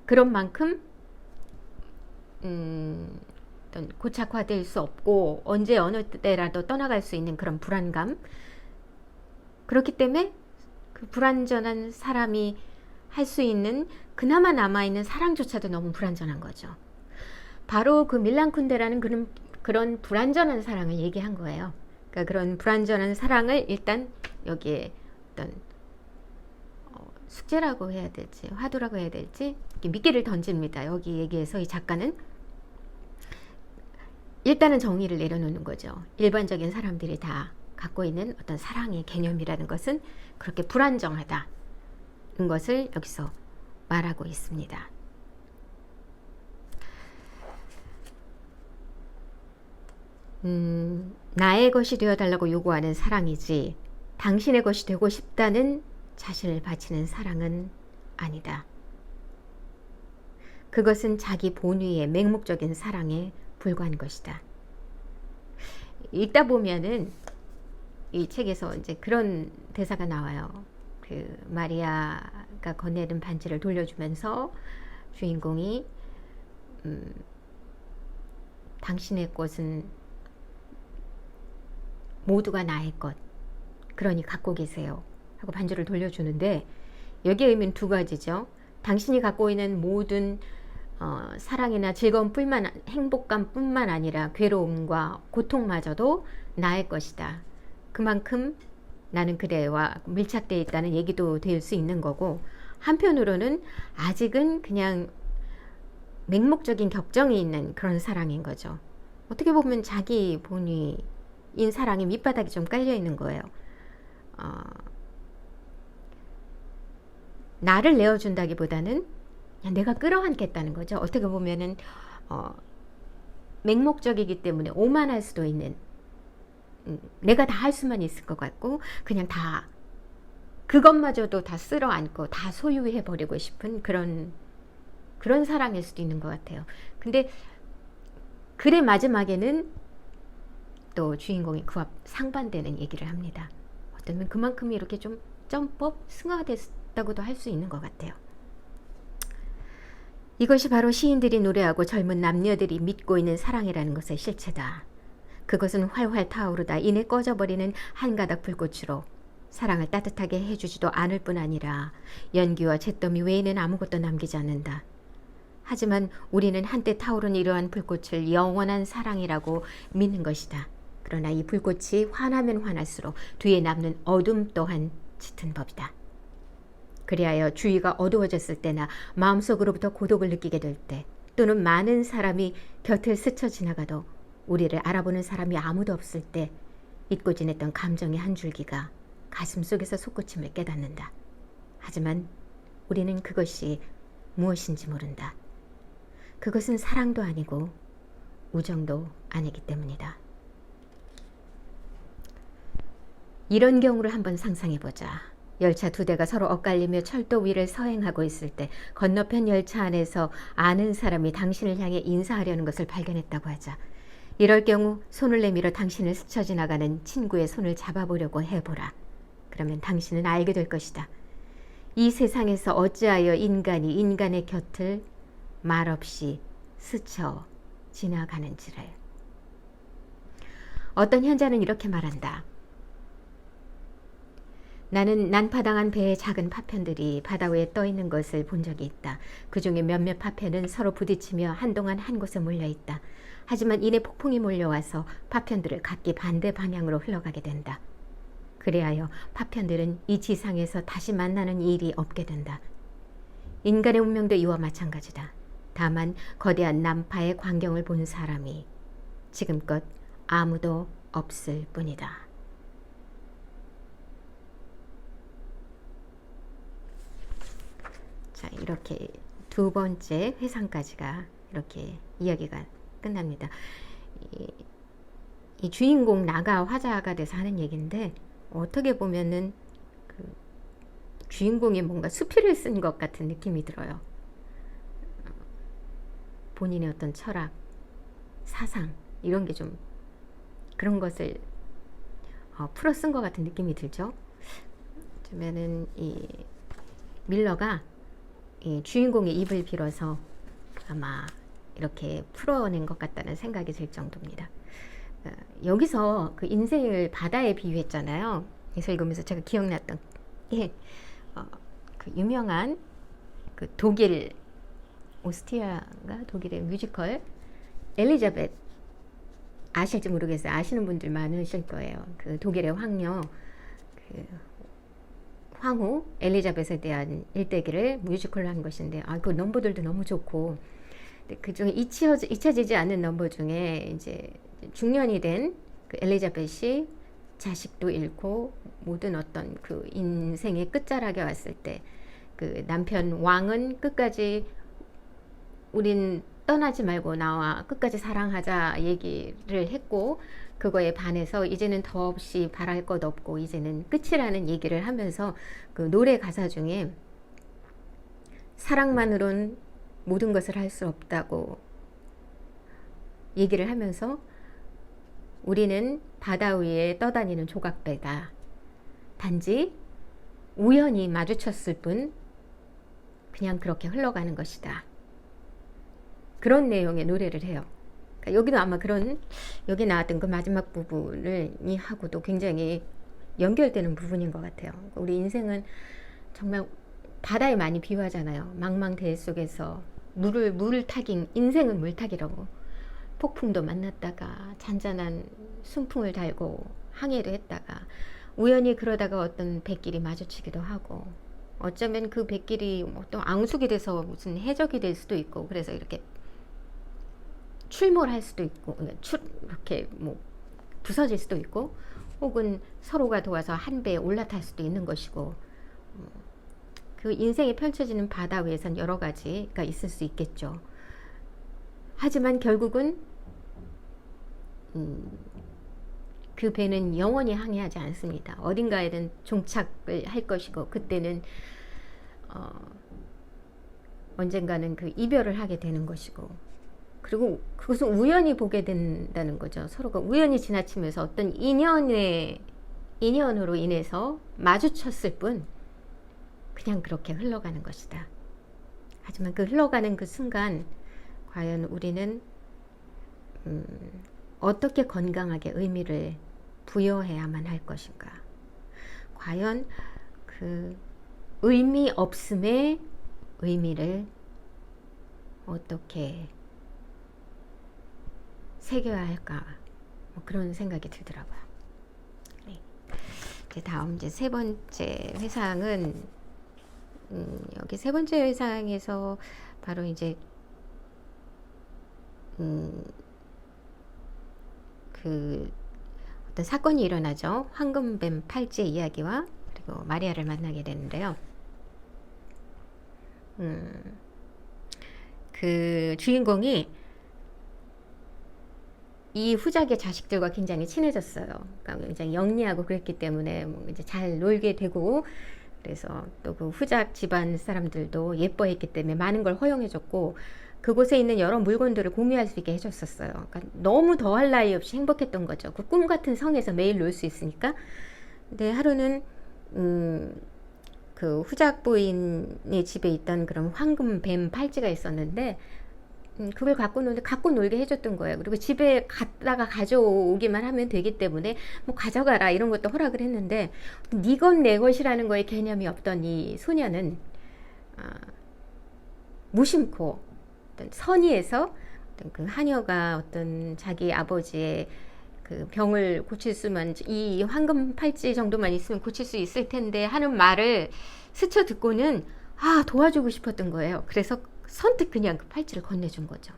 그런 만큼 어떤 고착화될 수 없고 언제 어느 때라도 떠나갈 수 있는 그런 불안감. 그렇기 때문에 그 불완전한 사람이 할 수 있는 그나마 남아있는 사랑조차도 너무 불완전한 거죠. 바로 그 밀란 쿤데라는 그런 불완전한 사랑을 얘기한 거예요. 그러니까 그런 불완전한 사랑을 일단 여기에 어떤 숙제라고 해야 될지 화두라고 해야 될지 미끼를 던집니다. 여기 얘기해서 이 작가는 일단은 정의를 내려놓는 거죠. 일반적인 사람들이 다 갖고 있는 어떤 사랑의 개념이라는 것은 그렇게 불안정하다는 것을 여기서 말하고 있습니다. 나의 것이 되어달라고 요구하는 사랑이지 당신의 것이 되고 싶다는 자신을 바치는 사랑은 아니다. 그것은 자기 본위의 맹목적인 사랑에 불과한 것이다. 읽다 보면은 이 책에서 이제 그런 대사가 나와요. 그 마리아가 건네는 반지를 돌려주면서 주인공이 당신의 것은 모두가 나의 것, 그러니 갖고 계세요 하고 반지를 돌려주는데 여기에 의미는 두 가지죠. 당신이 갖고 있는 모든 사랑이나 행복감뿐만 아니라 괴로움과 고통마저도 나의 것이다. 그만큼 나는 그대와 밀착되어 있다는 얘기도 될 수 있는 거고 한편으로는 아직은 그냥 맹목적인 격정이 있는 그런 사랑인 거죠. 어떻게 보면 자기 본위인 사랑이 밑바닥이 좀 깔려 있는 거예요. 나를 내어준다기보다는 그냥 내가 끌어안겠다는 거죠. 어떻게 보면은 맹목적이기 때문에 오만할 수도 있는 내가 다 할 수만 있을 것 같고 그냥 다 그것마저도 다 쓸어 안고 다 소유해 버리고 싶은 그런 사랑일 수도 있는 것 같아요. 근데 글의 마지막에는 또 주인공이 그와 상반되는 얘기를 합니다. 어쩌면 그만큼 이렇게 좀 점법 승화됐다고도 할 수 있는 것 같아요. 이것이 바로 시인들이 노래하고 젊은 남녀들이 믿고 있는 사랑이라는 것의 실체다. 그것은 활활 타오르다 이내 꺼져버리는 한 가닥 불꽃으로 사랑을 따뜻하게 해주지도 않을 뿐 아니라 연기와 잿더미 외에는 아무것도 남기지 않는다. 하지만 우리는 한때 타오른 이러한 불꽃을 영원한 사랑이라고 믿는 것이다. 그러나 이 불꽃이 환하면 환할수록 뒤에 남는 어둠 또한 짙은 법이다. 그리하여 주위가 어두워졌을 때나 마음속으로부터 고독을 느끼게 될 때 또는 많은 사람이 곁을 스쳐 지나가도 우리를 알아보는 사람이 아무도 없을 때 잊고 지냈던 감정의 한 줄기가 가슴 속에서 솟구침을 깨닫는다. 하지만 우리는 그것이 무엇인지 모른다. 그것은 사랑도 아니고 우정도 아니기 때문이다. 이런 경우를 한번 상상해보자. 열차 두 대가 서로 엇갈리며 철도 위를 서행하고 있을 때 건너편 열차 안에서 아는 사람이 당신을 향해 인사하려는 것을 발견했다고 하자. 이럴 경우 손을 내밀어 당신을 스쳐 지나가는 친구의 손을 잡아보려고 해보라. 그러면 당신은 알게 될 것이다. 이 세상에서 어찌하여 인간이 인간의 곁을 말없이 스쳐 지나가는지를. 어떤 현자는 이렇게 말한다. 나는 난파당한 배의 작은 파편들이 바다 위에 떠 있는 것을 본 적이 있다. 그 중에 몇몇 파편은 서로 부딪히며 한동안 한 곳에 몰려 있다. 하지만 이내 폭풍이 몰려와서 파편들을 각기 반대 방향으로 흘러가게 된다. 그리하여 파편들은 이 지상에서 다시 만나는 일이 없게 된다. 인간의 운명도 이와 마찬가지다. 다만 거대한 난파의 광경을 본 사람이 지금껏 아무도 없을 뿐이다. 자, 이렇게 두 번째 회상까지가 이렇게 이야기가 끝납니다. 이 주인공 나가 화자가 돼서 하는 얘기인데 어떻게 보면은 그 주인공이 뭔가 수필을 쓴 것 같은 느낌이 들어요. 본인의 어떤 철학, 사상 이런 게 좀 그런 것을 풀어 쓴 것 같은 느낌이 들죠. 그러면은 이 밀러가 이 주인공의 입을 빌어서 아마 이렇게 풀어낸 것 같다는 생각이 들 정도입니다. 여기서 그 인생을 바다에 비유했잖아요. 그래서 읽으면서 제가 기억났던 게 그 유명한 그 독일 오스트리아가 독일의 뮤지컬 엘리자벳 아실지 모르겠어요. 아시는 분들 많으실 거예요. 그 독일의 황녀 그 황후 엘리자벳에 대한 일대기를 뮤지컬로 한 것인데 그 넘버들도 너무 좋고 그 중에 잊혀지지 않는 넘버 중에 이제 중년이 된 그 엘리자벳이 자식도 잃고 모든 어떤 그 인생의 끝자락에 왔을 때 그 남편 왕은 끝까지 우린 떠나지 말고 나와 끝까지 사랑하자 얘기를 했고 그거에 반해서 이제는 더없이 바랄 것 없고 이제는 끝이라는 얘기를 하면서 그 노래 가사 중에 사랑만으론 모든 것을 할 수 없다고 얘기를 하면서 우리는 바다 위에 떠다니는 조각배다. 단지 우연히 마주쳤을 뿐 그냥 그렇게 흘러가는 것이다. 그런 내용의 노래를 해요. 그러니까 여기도 아마 그런 여기 나왔던 그 마지막 부분을 이 하고도 굉장히 연결되는 부분인 것 같아요. 우리 인생은 정말 바다에 많이 비유하잖아요. 망망대해 속에서 물타기, 인생은 물타기라고. 폭풍도 만났다가 잔잔한 순풍을 달고 항해도 했다가 우연히 그러다가 어떤 배길이 마주치기도 하고 어쩌면 그 배길이 또 앙숙이 돼서 무슨 해적이 될 수도 있고 그래서 이렇게 출몰할 수도 있고 이렇게 뭐 부서질 수도 있고 혹은 서로가 도와서 한 배에 올라탈 수도 있는 것이고 그 인생에 펼쳐지는 바다 위에선 여러 가지가 있을 수 있겠죠. 하지만 결국은 그 배는 영원히 항해하지 않습니다. 어딘가에는 종착을 할 것이고 그때는 언젠가는 그 이별을 하게 되는 것이고 그리고 그것은 우연히 보게 된다는 거죠. 서로가 우연히 지나치면서 어떤 인연으로 인해서 마주쳤을 뿐 그냥 그렇게 흘러가는 것이다. 하지만 그 흘러가는 그 순간 과연 우리는 어떻게 건강하게 의미를 부여해야만 할 것인가? 과연 그 의미 없음의 의미를 어떻게 새겨야 할까? 뭐 그런 생각이 들더라고요. 네. 이제 다음 이제 세 번째 회상은 여기 세 번째 회상에서 바로 이제 그 어떤 사건이 일어나죠. 황금뱀 팔찌 이야기와 그리고 마리아를 만나게 되는데요. 그 주인공이 이 후작의 자식들과 굉장히 친해졌어요. 그러니까 굉장히 영리하고 그랬기 때문에 뭐 이제 잘 놀게 되고, 그래서 또 그 후작 집안 사람들도 예뻐했기 때문에 많은 걸 허용해줬고, 그곳에 있는 여러 물건들을 공유할 수 있게 해줬었어요. 그러니까 너무 더할 나위 없이 행복했던 거죠. 그 꿈 같은 성에서 매일 놀 수 있으니까. 근데 하루는 그 후작 부인의 집에 있던 그런 황금 뱀 팔찌가 있었는데, 그걸 갖고 놀게 해줬던 거예요. 그리고 집에 갔다가 가져오기만 하면 되기 때문에 뭐 가져가라 이런 것도 허락을 했는데, 네 것 내 것이라는 거에 개념이 없던 이 소녀는 무심코 어떤 선의에서 어떤 그 하녀가 어떤 자기 아버지의 그 병을 고칠 수만, 이 황금 팔찌 정도만 있으면 고칠 수 있을 텐데 하는 말을 스쳐 듣고는 도와주고 싶었던 거예요. 그래서 선뜻 그냥 그 팔찌를 건네준 거죠.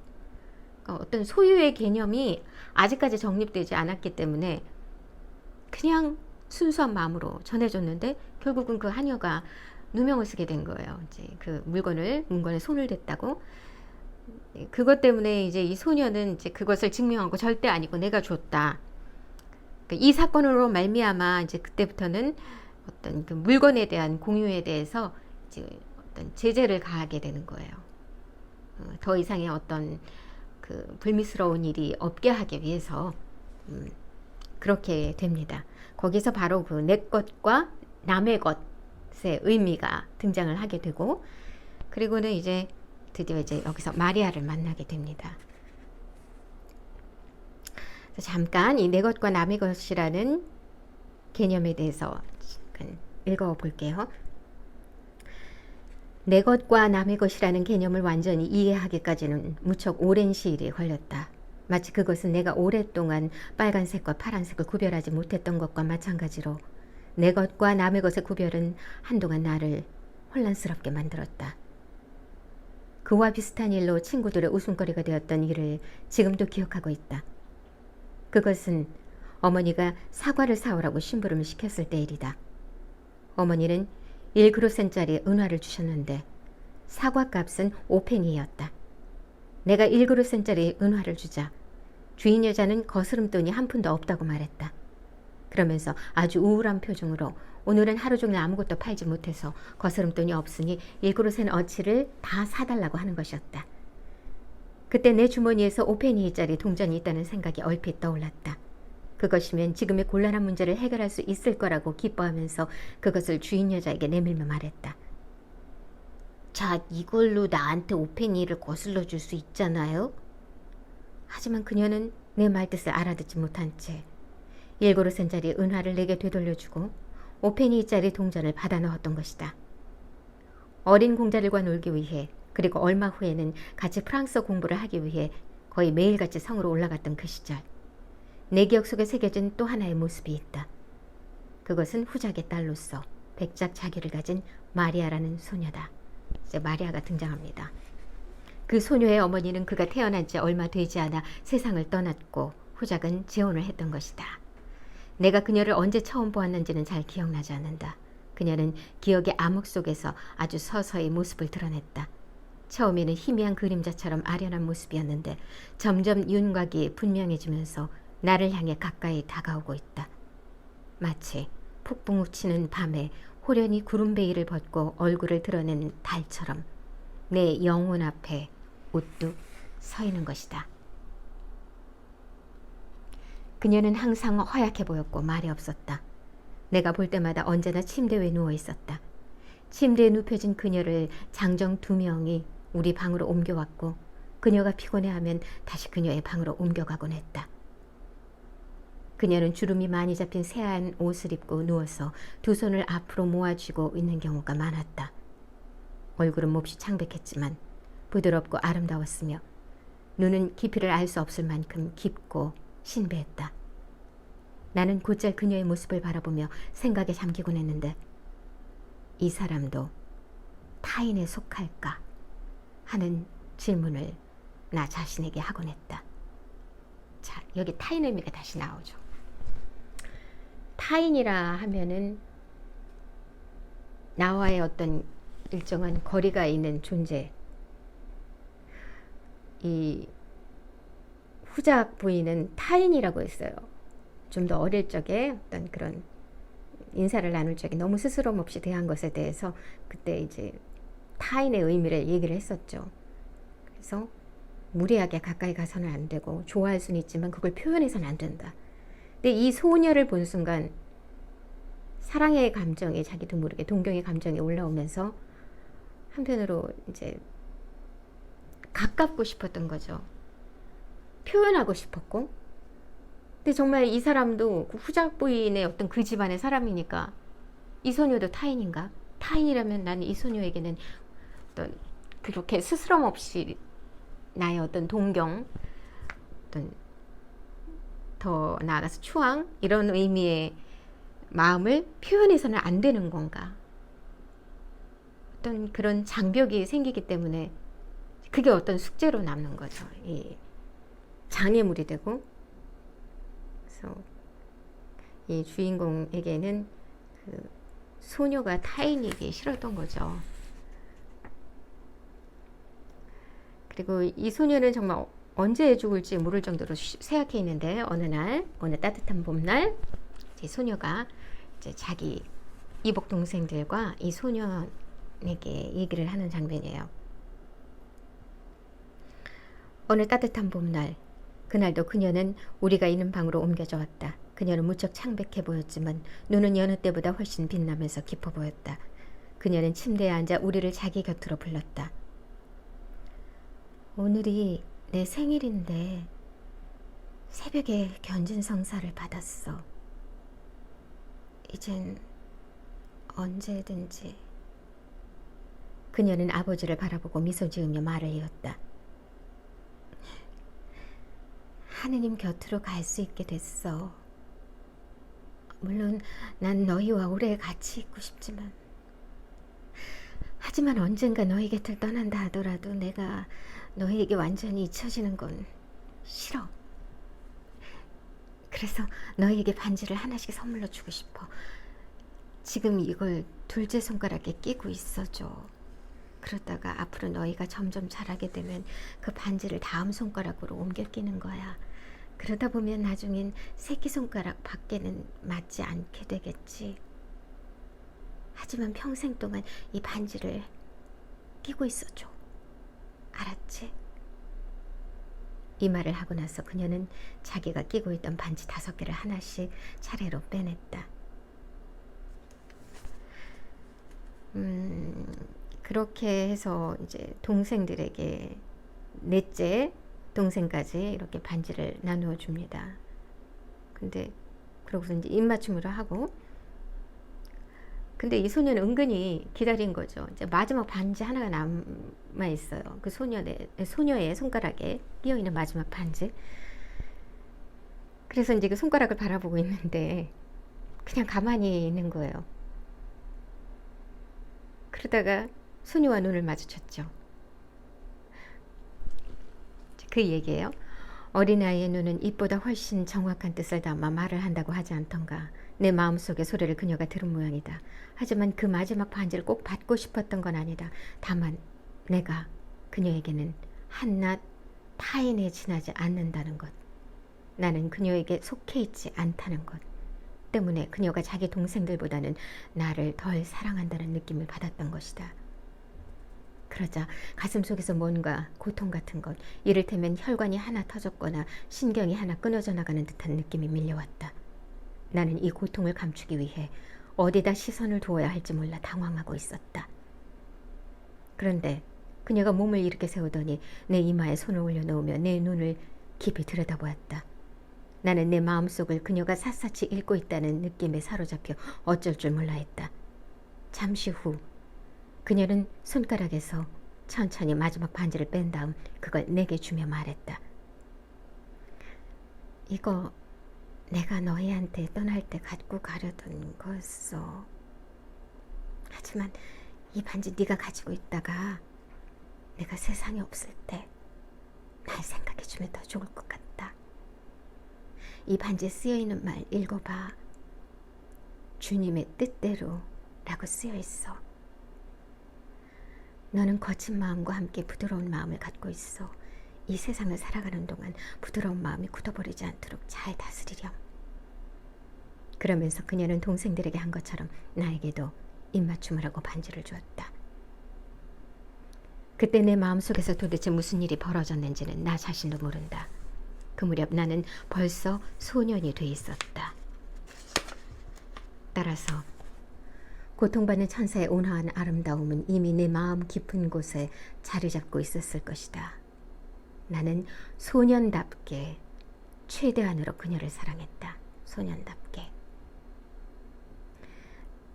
그러니까 어떤 소유의 개념이 아직까지 정립되지 않았기 때문에 그냥 순수한 마음으로 전해줬는데, 결국은 그 하녀가 누명을 쓰게 된 거예요. 이제 그 문건에 손을 댔다고. 그것 때문에 이제 이 소녀는 이제 그것을 증명한 거 절대 아니고 내가 줬다. 그러니까 이 사건으로 말미암아 이제 그때부터는 어떤 그 물건에 대한 공유에 대해서 이제 어떤 제재를 가하게 되는 거예요. 더 이상의 어떤 그 불미스러운 일이 없게 하기 위해서 그렇게 됩니다. 거기서 바로 그 내 것과 남의 것의 의미가 등장을 하게 되고, 그리고는 이제 드디어 이제 여기서 마리아를 만나게 됩니다. 잠깐 이 내 것과 남의 것이라는 개념에 대해서 읽어볼게요. 내 것과 남의 것이라는 개념을 완전히 이해하기까지는 무척 오랜 시일이 걸렸다. 마치 그것은 내가 오랫동안 빨간색과 파란색을 구별하지 못했던 것과 마찬가지로 내 것과 남의 것의 구별은 한동안 나를 혼란스럽게 만들었다. 그와 비슷한 일로 친구들의 웃음거리가 되었던 일을 지금도 기억하고 있다. 그것은 어머니가 사과를 사오라고 심부름을 시켰을 때 일이다. 어머니는 1그루센짜리 은화를 주셨는데 사과값은 5페니였다. 내가 1그루센짜리 은화를 주자 주인 여자는 거스름돈이 한 푼도 없다고 말했다. 그러면서 아주 우울한 표정으로 오늘은 하루 종일 아무것도 팔지 못해서 거스름돈이 없으니 1그루센 어치를 다 사달라고 하는 것이었다. 그때 내 주머니에서 5페니짜리 동전이 있다는 생각이 얼핏 떠올랐다. 그것이면 지금의 곤란한 문제를 해결할 수 있을 거라고 기뻐하면서 그것을 주인 여자에게 내밀며 말했다. 자, 이걸로 나한테 5페니를 거슬러 줄 수 있잖아요? 하지만 그녀는 내 말뜻을 알아듣지 못한 채 1그루센짜리 은화를 내게 되돌려주고 5페니짜리 동전을 받아 넣었던 것이다. 어린 공자들과 놀기 위해, 그리고 얼마 후에는 같이 프랑스어 공부를 하기 위해 거의 매일같이 성으로 올라갔던 그 시절, 내 기억 속에 새겨진 또 하나의 모습이 있다. 그것은 후작의 딸로서 백작 자기를 가진 마리아라는 소녀다. 이제 마리아가 등장합니다. 그 소녀의 어머니는 그가 태어난 지 얼마 되지 않아 세상을 떠났고 후작은 재혼을 했던 것이다. 내가 그녀를 언제 처음 보았는지는 잘 기억나지 않는다. 그녀는 기억의 암흑 속에서 아주 서서히 모습을 드러냈다. 처음에는 희미한 그림자처럼 아련한 모습이었는데 점점 윤곽이 분명해지면서 나를 향해 가까이 다가오고 있다. 마치 폭풍 우치는 밤에 호련히 구름 베일을 벗고 얼굴을 드러낸 달처럼 내 영혼 앞에 우뚝 서 있는 것이다. 그녀는 항상 허약해 보였고 말이 없었다. 내가 볼 때마다 언제나 침대 위에 누워 있었다. 침대에 눕혀진 그녀를 장정 2명이 우리 방으로 옮겨왔고 그녀가 피곤해하면 다시 그녀의 방으로 옮겨가곤 했다. 그녀는 주름이 많이 잡힌 새하얀 옷을 입고 누워서 두 손을 앞으로 모아쥐고 있는 경우가 많았다. 얼굴은 몹시 창백했지만 부드럽고 아름다웠으며 눈은 깊이를 알 수 없을 만큼 깊고 신비했다. 나는 곧잘 그녀의 모습을 바라보며 생각에 잠기곤 했는데 이 사람도 타인에 속할까 하는 질문을 나 자신에게 하곤 했다. 자, 여기 타인 의미가 다시 나오죠. 타인이라 하면은 나와의 어떤 일정한 거리가 있는 존재. 이 후작 부인은 타인이라고 했어요. 좀 더 어릴 적에 어떤 그런 인사를 나눌 적에 너무 스스럼 없이 대한 것에 대해서 그때 이제 타인의 의미를 얘기를 했었죠. 그래서 무리하게 가까이 가서는 안 되고 좋아할 수는 있지만 그걸 표현해서는 안 된다. 근데 이 소녀를 본 순간 사랑의 감정이 자기도 모르게 동경의 감정이 올라오면서 한편으로 이제 가깝고 싶었던 거죠. 표현하고 싶었고. 근데 정말 이 사람도 그 후작 부인의 어떤 그 집안의 사람이니까 이 소녀도 타인인가? 타인이라면 나는 이 소녀에게는 어떤 그렇게 스스럼 없이 나의 어떤 동경, 어떤 더 나아가서 추앙 이런 의미의 마음을 표현해서는 안 되는 건가? 어떤 그런 장벽이 생기기 때문에 그게 어떤 숙제로 남는 거죠. 이 장애물이 되고. 그래서 이 주인공에게는 그 소녀가 타인이기 싫었던 거죠. 그리고 이 소녀는 정말 언제 죽을지 모를 정도로 쇠약해 있는데 어느 따뜻한 봄날 이제 소녀가 이제 자기 이복 동생들과 이 소녀에게 얘기를 하는 장면이에요. 어느 따뜻한 봄날, 그날도 그녀는 우리가 있는 방으로 옮겨져 왔다. 그녀는 무척 창백해 보였지만 눈은 여느 때보다 훨씬 빛나면서 깊어 보였다. 그녀는 침대에 앉아 우리를 자기 곁으로 불렀다. 오늘이 내 생일인데 새벽에 견진 성사를 받았어. 이젠 언제든지. 그녀는 아버지를 바라보고 미소 지으며 말을 이었다. 하느님 곁으로 갈 수 있게 됐어. 물론 난 너희와 오래 같이 있고 싶지만 하지만 언젠가 너희 곁을 떠난다 하더라도 내가 너희에게 완전히 잊혀지는 건 싫어. 그래서 너희에게 반지를 하나씩 선물로 주고 싶어. 지금 이걸 둘째 손가락에 끼고 있어줘. 그러다가 앞으로 너희가 점점 자라게 되면 그 반지를 다음 손가락으로 옮겨 끼는 거야. 그러다 보면 나중엔 새끼손가락 밖에는 맞지 않게 되겠지. 하지만 평생 동안 이 반지를 끼고 있어줘. 알았지? 이 말을 하고 나서 그녀는 자기가 끼고 있던 반지 5개를 하나씩 차례로 빼냈다. 그렇게 해서 이제 동생들에게 넷째 동생까지 이렇게 반지를 나누어 줍니다. 근데 그러고서 이제 입맞춤으로 하고, 근데 이 소녀는 은근히 기다린 거죠. 이제 마지막 반지 하나가 남아 있어요. 그 소녀의 손가락에 끼어 있는 마지막 반지. 그래서 이제 그 손가락을 바라보고 있는데 그냥 가만히 있는 거예요. 그러다가 소녀와 눈을 마주쳤죠. 그 얘기예요. 어린아이의 눈은 입보다 훨씬 정확한 뜻을 담아 말을 한다고 하지 않던가. 내 마음속의 소리를 그녀가 들은 모양이다. 하지만 그 마지막 반지를 꼭 받고 싶었던 건 아니다. 다만 내가 그녀에게는 한낱 타인에 지나지 않는다는 것, 나는 그녀에게 속해 있지 않다는 것 때문에 그녀가 자기 동생들보다는 나를 덜 사랑한다는 느낌을 받았던 것이다. 그러자 가슴속에서 뭔가 고통 같은 것, 이를테면 혈관이 하나 터졌거나 신경이 하나 끊어져 나가는 듯한 느낌이 밀려왔다. 나는 이 고통을 감추기 위해 어디다 시선을 두어야 할지 몰라 당황하고 있었다. 그런데 그녀가 몸을 이렇게 세우더니 내 이마에 손을 올려놓으며 내 눈을 깊이 들여다보았다. 나는 내 마음속을 그녀가 샅샅이 읽고 있다는 느낌에 사로잡혀 어쩔 줄 몰라 했다. 잠시 후 그녀는 손가락에서 천천히 마지막 반지를 뺀 다음 그걸 내게 주며 말했다. 이거 내가 너희한테 떠날 때 갖고 가려던 거였어. 하지만 이 반지 네가 가지고 있다가 내가 세상에 없을 때 날 생각해주면 더 좋을 것 같다. 이 반지에 쓰여있는 말 읽어봐. 주님의 뜻대로 라고 쓰여있어. 너는 거친 마음과 함께 부드러운 마음을 갖고 있어. 이 세상을 살아가는 동안 부드러운 마음이 굳어버리지 않도록 잘 다스리렴. 그러면서 그녀는 동생들에게 한 것처럼 나에게도 입맞춤을 하고 반지를 주었다. 그때 내 마음속에서 도대체 무슨 일이 벌어졌는지는 나 자신도 모른다. 그 무렵 나는 벌써 소년이 돼 있었다. 따라서 고통받는 천사의 온화한 아름다움은 이미 내 마음 깊은 곳에 자리 잡고 있었을 것이다. 나는 소년답게 최대한으로 그녀를 사랑했다. 소년답게.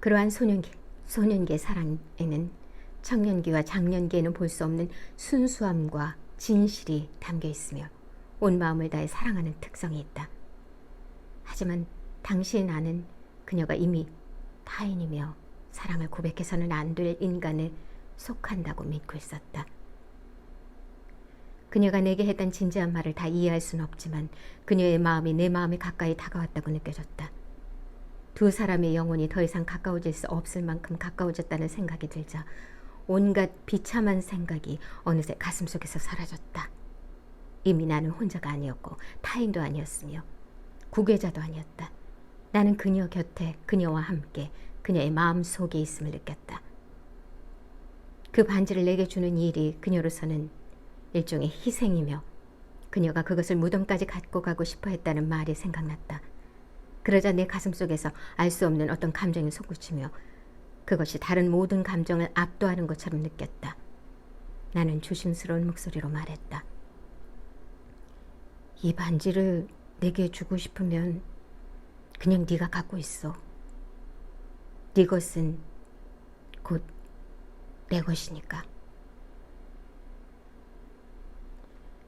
그러한 소년기의 사랑에는 청년기와 장년기에는 볼 수 없는 순수함과 진실이 담겨 있으며 온 마음을 다해 사랑하는 특성이 있다. 하지만 당시의 나는 그녀가 이미 타인이며 사랑을 고백해서는 안 될 인간에 속한다고 믿고 있었다. 그녀가 내게 했던 진지한 말을 다 이해할 수는 없지만 그녀의 마음이 내 마음에 가까이 다가왔다고 느껴졌다. 두 사람의 영혼이 더 이상 가까워질 수 없을 만큼 가까워졌다는 생각이 들자 온갖 비참한 생각이 어느새 가슴속에서 사라졌다. 이미 나는 혼자가 아니었고 타인도 아니었으며 구계자도 아니었다. 나는 그녀 곁에 그녀와 함께 그녀의 마음 속에 있음을 느꼈다. 그 반지를 내게 주는 일이 그녀로서는 일종의 희생이며 그녀가 그것을 무덤까지 갖고 가고 싶어 했다는 말이 생각났다. 그러자 내 가슴속에서 알 수 없는 어떤 감정이 솟구치며 그것이 다른 모든 감정을 압도하는 것처럼 느꼈다. 나는 조심스러운 목소리로 말했다. 이 반지를 내게 주고 싶으면 그냥 네가 갖고 있어. 네 것은 곧 내 것이니까.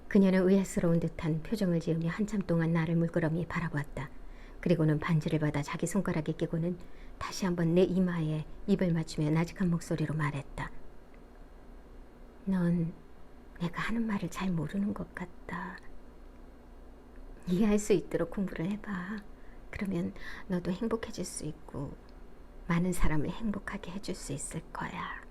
그녀는 의아스러운 듯한 표정을 지으며 한참 동안 나를 물끄러미 바라보았다. 그리고는 반지를 받아 자기 손가락에 끼고는 다시 한번 내 이마에 입을 맞추며 나직한 목소리로 말했다. 넌 내가 하는 말을 잘 모르는 것 같다. 이해할 수 있도록 공부를 해봐. 그러면 너도 행복해질 수 있고 많은 사람을 행복하게 해줄 수 있을 거야.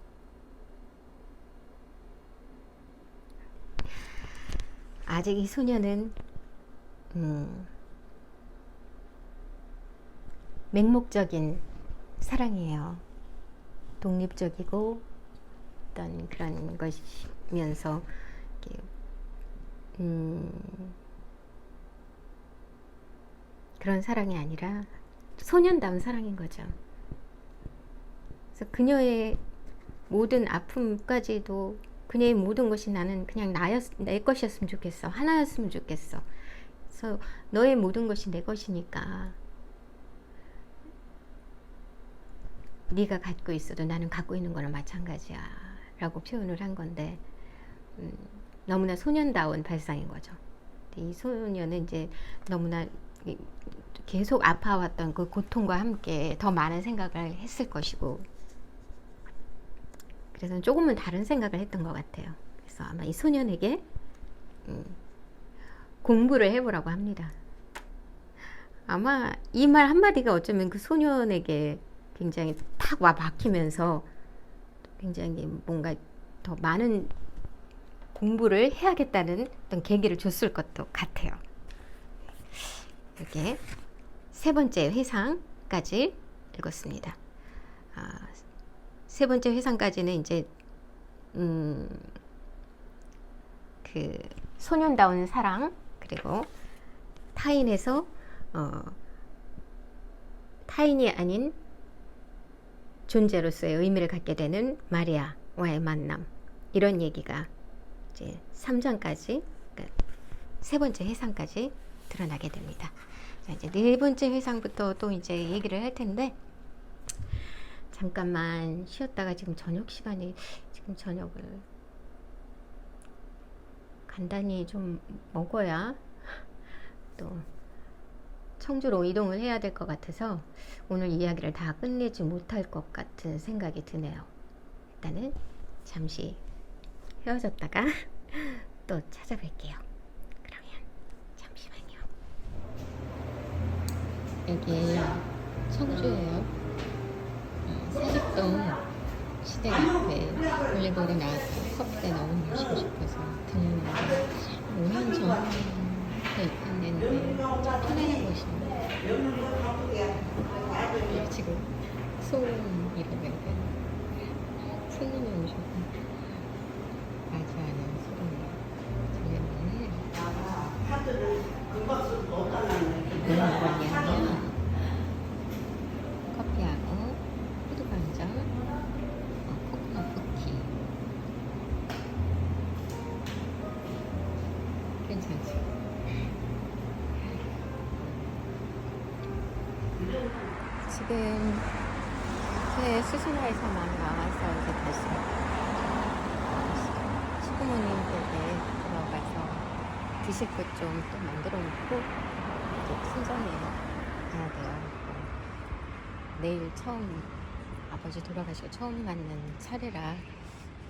아직 이 소녀는 맹목적인 사랑이에요. 독립적이고 어떤 그런 것이면서 그런 사랑이 아니라 소년다운 사랑인 거죠. 그래서 그녀의 모든 아픔까지도 그녀의 모든 것이 나는 그냥 내 것이었으면 좋겠어. 하나였으면 좋겠어. 그래서 너의 모든 것이 내 것이니까 네가 갖고 있어도 나는 갖고 있는 거나 마찬가지야 라고 표현을 한 건데 너무나 소년다운 발상인 거죠. 이 소녀는 이제 너무나 계속 아파왔던 그 고통과 함께 더 많은 생각을 했을 것이고 그래서 조금은 다른 생각을 했던 것 같아요. 그래서 아마 이 소년에게 공부를 해보라고 합니다. 아마 이 말 한마디가 어쩌면 그 소년에게 굉장히 탁 와 박히면서 굉장히 뭔가 더 많은 공부를 해야겠다는 어떤 계기를 줬을 것도 같아요. 이렇게 세 번째 회상까지 읽었습니다. 세 번째 회상까지는 이제 그 소년다운 사랑 그리고 타인에서 타인이 아닌 존재로서의 의미를 갖게 되는 마리아와의 만남 이런 얘기가 이제 3장까지 그러니까 세 번째 회상까지 드러나게 됩니다. 자, 이제 네 번째 회상부터 또 이제 얘기를 할 텐데 잠깐만 쉬었다가 지금 저녁 시간이 지금 저녁을 간단히 좀 먹어야 또 청주로 이동을 해야 될 것 같아서 오늘 이야기를 다 끝내지 못할 것 같은 생각이 드네요. 일단은 잠시 헤어졌다가 또 찾아뵐게요. 그러면 잠시만요. 여기 청주예요. 사직동 시댁 앞에 볼리볼이 나와서 커피가 너무 마시고 싶어서 들렸는데 5년 전에 있는데 화내는 곳인데 지금 소음이라고 해야 되나? 손님이 오셔서 아주 아는 소름이 뭐냐면 커피하고 호두관장, 코코넛 쿠키 괜찮지? 지금 새 수신화에서만 나와서 이제 다시 시부모님 댁에 들어가서 드실 것 좀 또 만들어 놓고 이제 순전히 가야 돼요. 내일 처음 아버지 돌아가시고 처음 맞는 차례라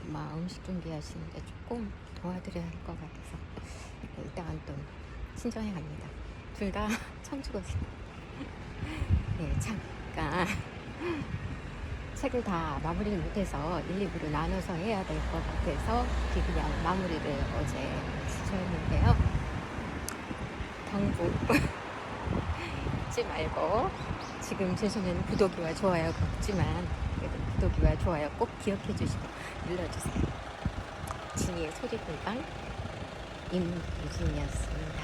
아마 음식 준비하시는데 조금 도와드려야 할 것 같아서 이따간 또 친정에 갑니다. 둘 다 청주거든요. 네, 잠깐 책을 다 마무리를 못해서 1, 2부로 나눠서 해야 될 것 같아서 그냥 마무리를 어제 지정했는데요. 경북 잊지 말고 지금 제 손에는 구독이와 좋아요가 없지만 그래도 구독이와 좋아요 꼭 기억해 주시고 눌러주세요. 진이의 소리골방 임유진이었습니다.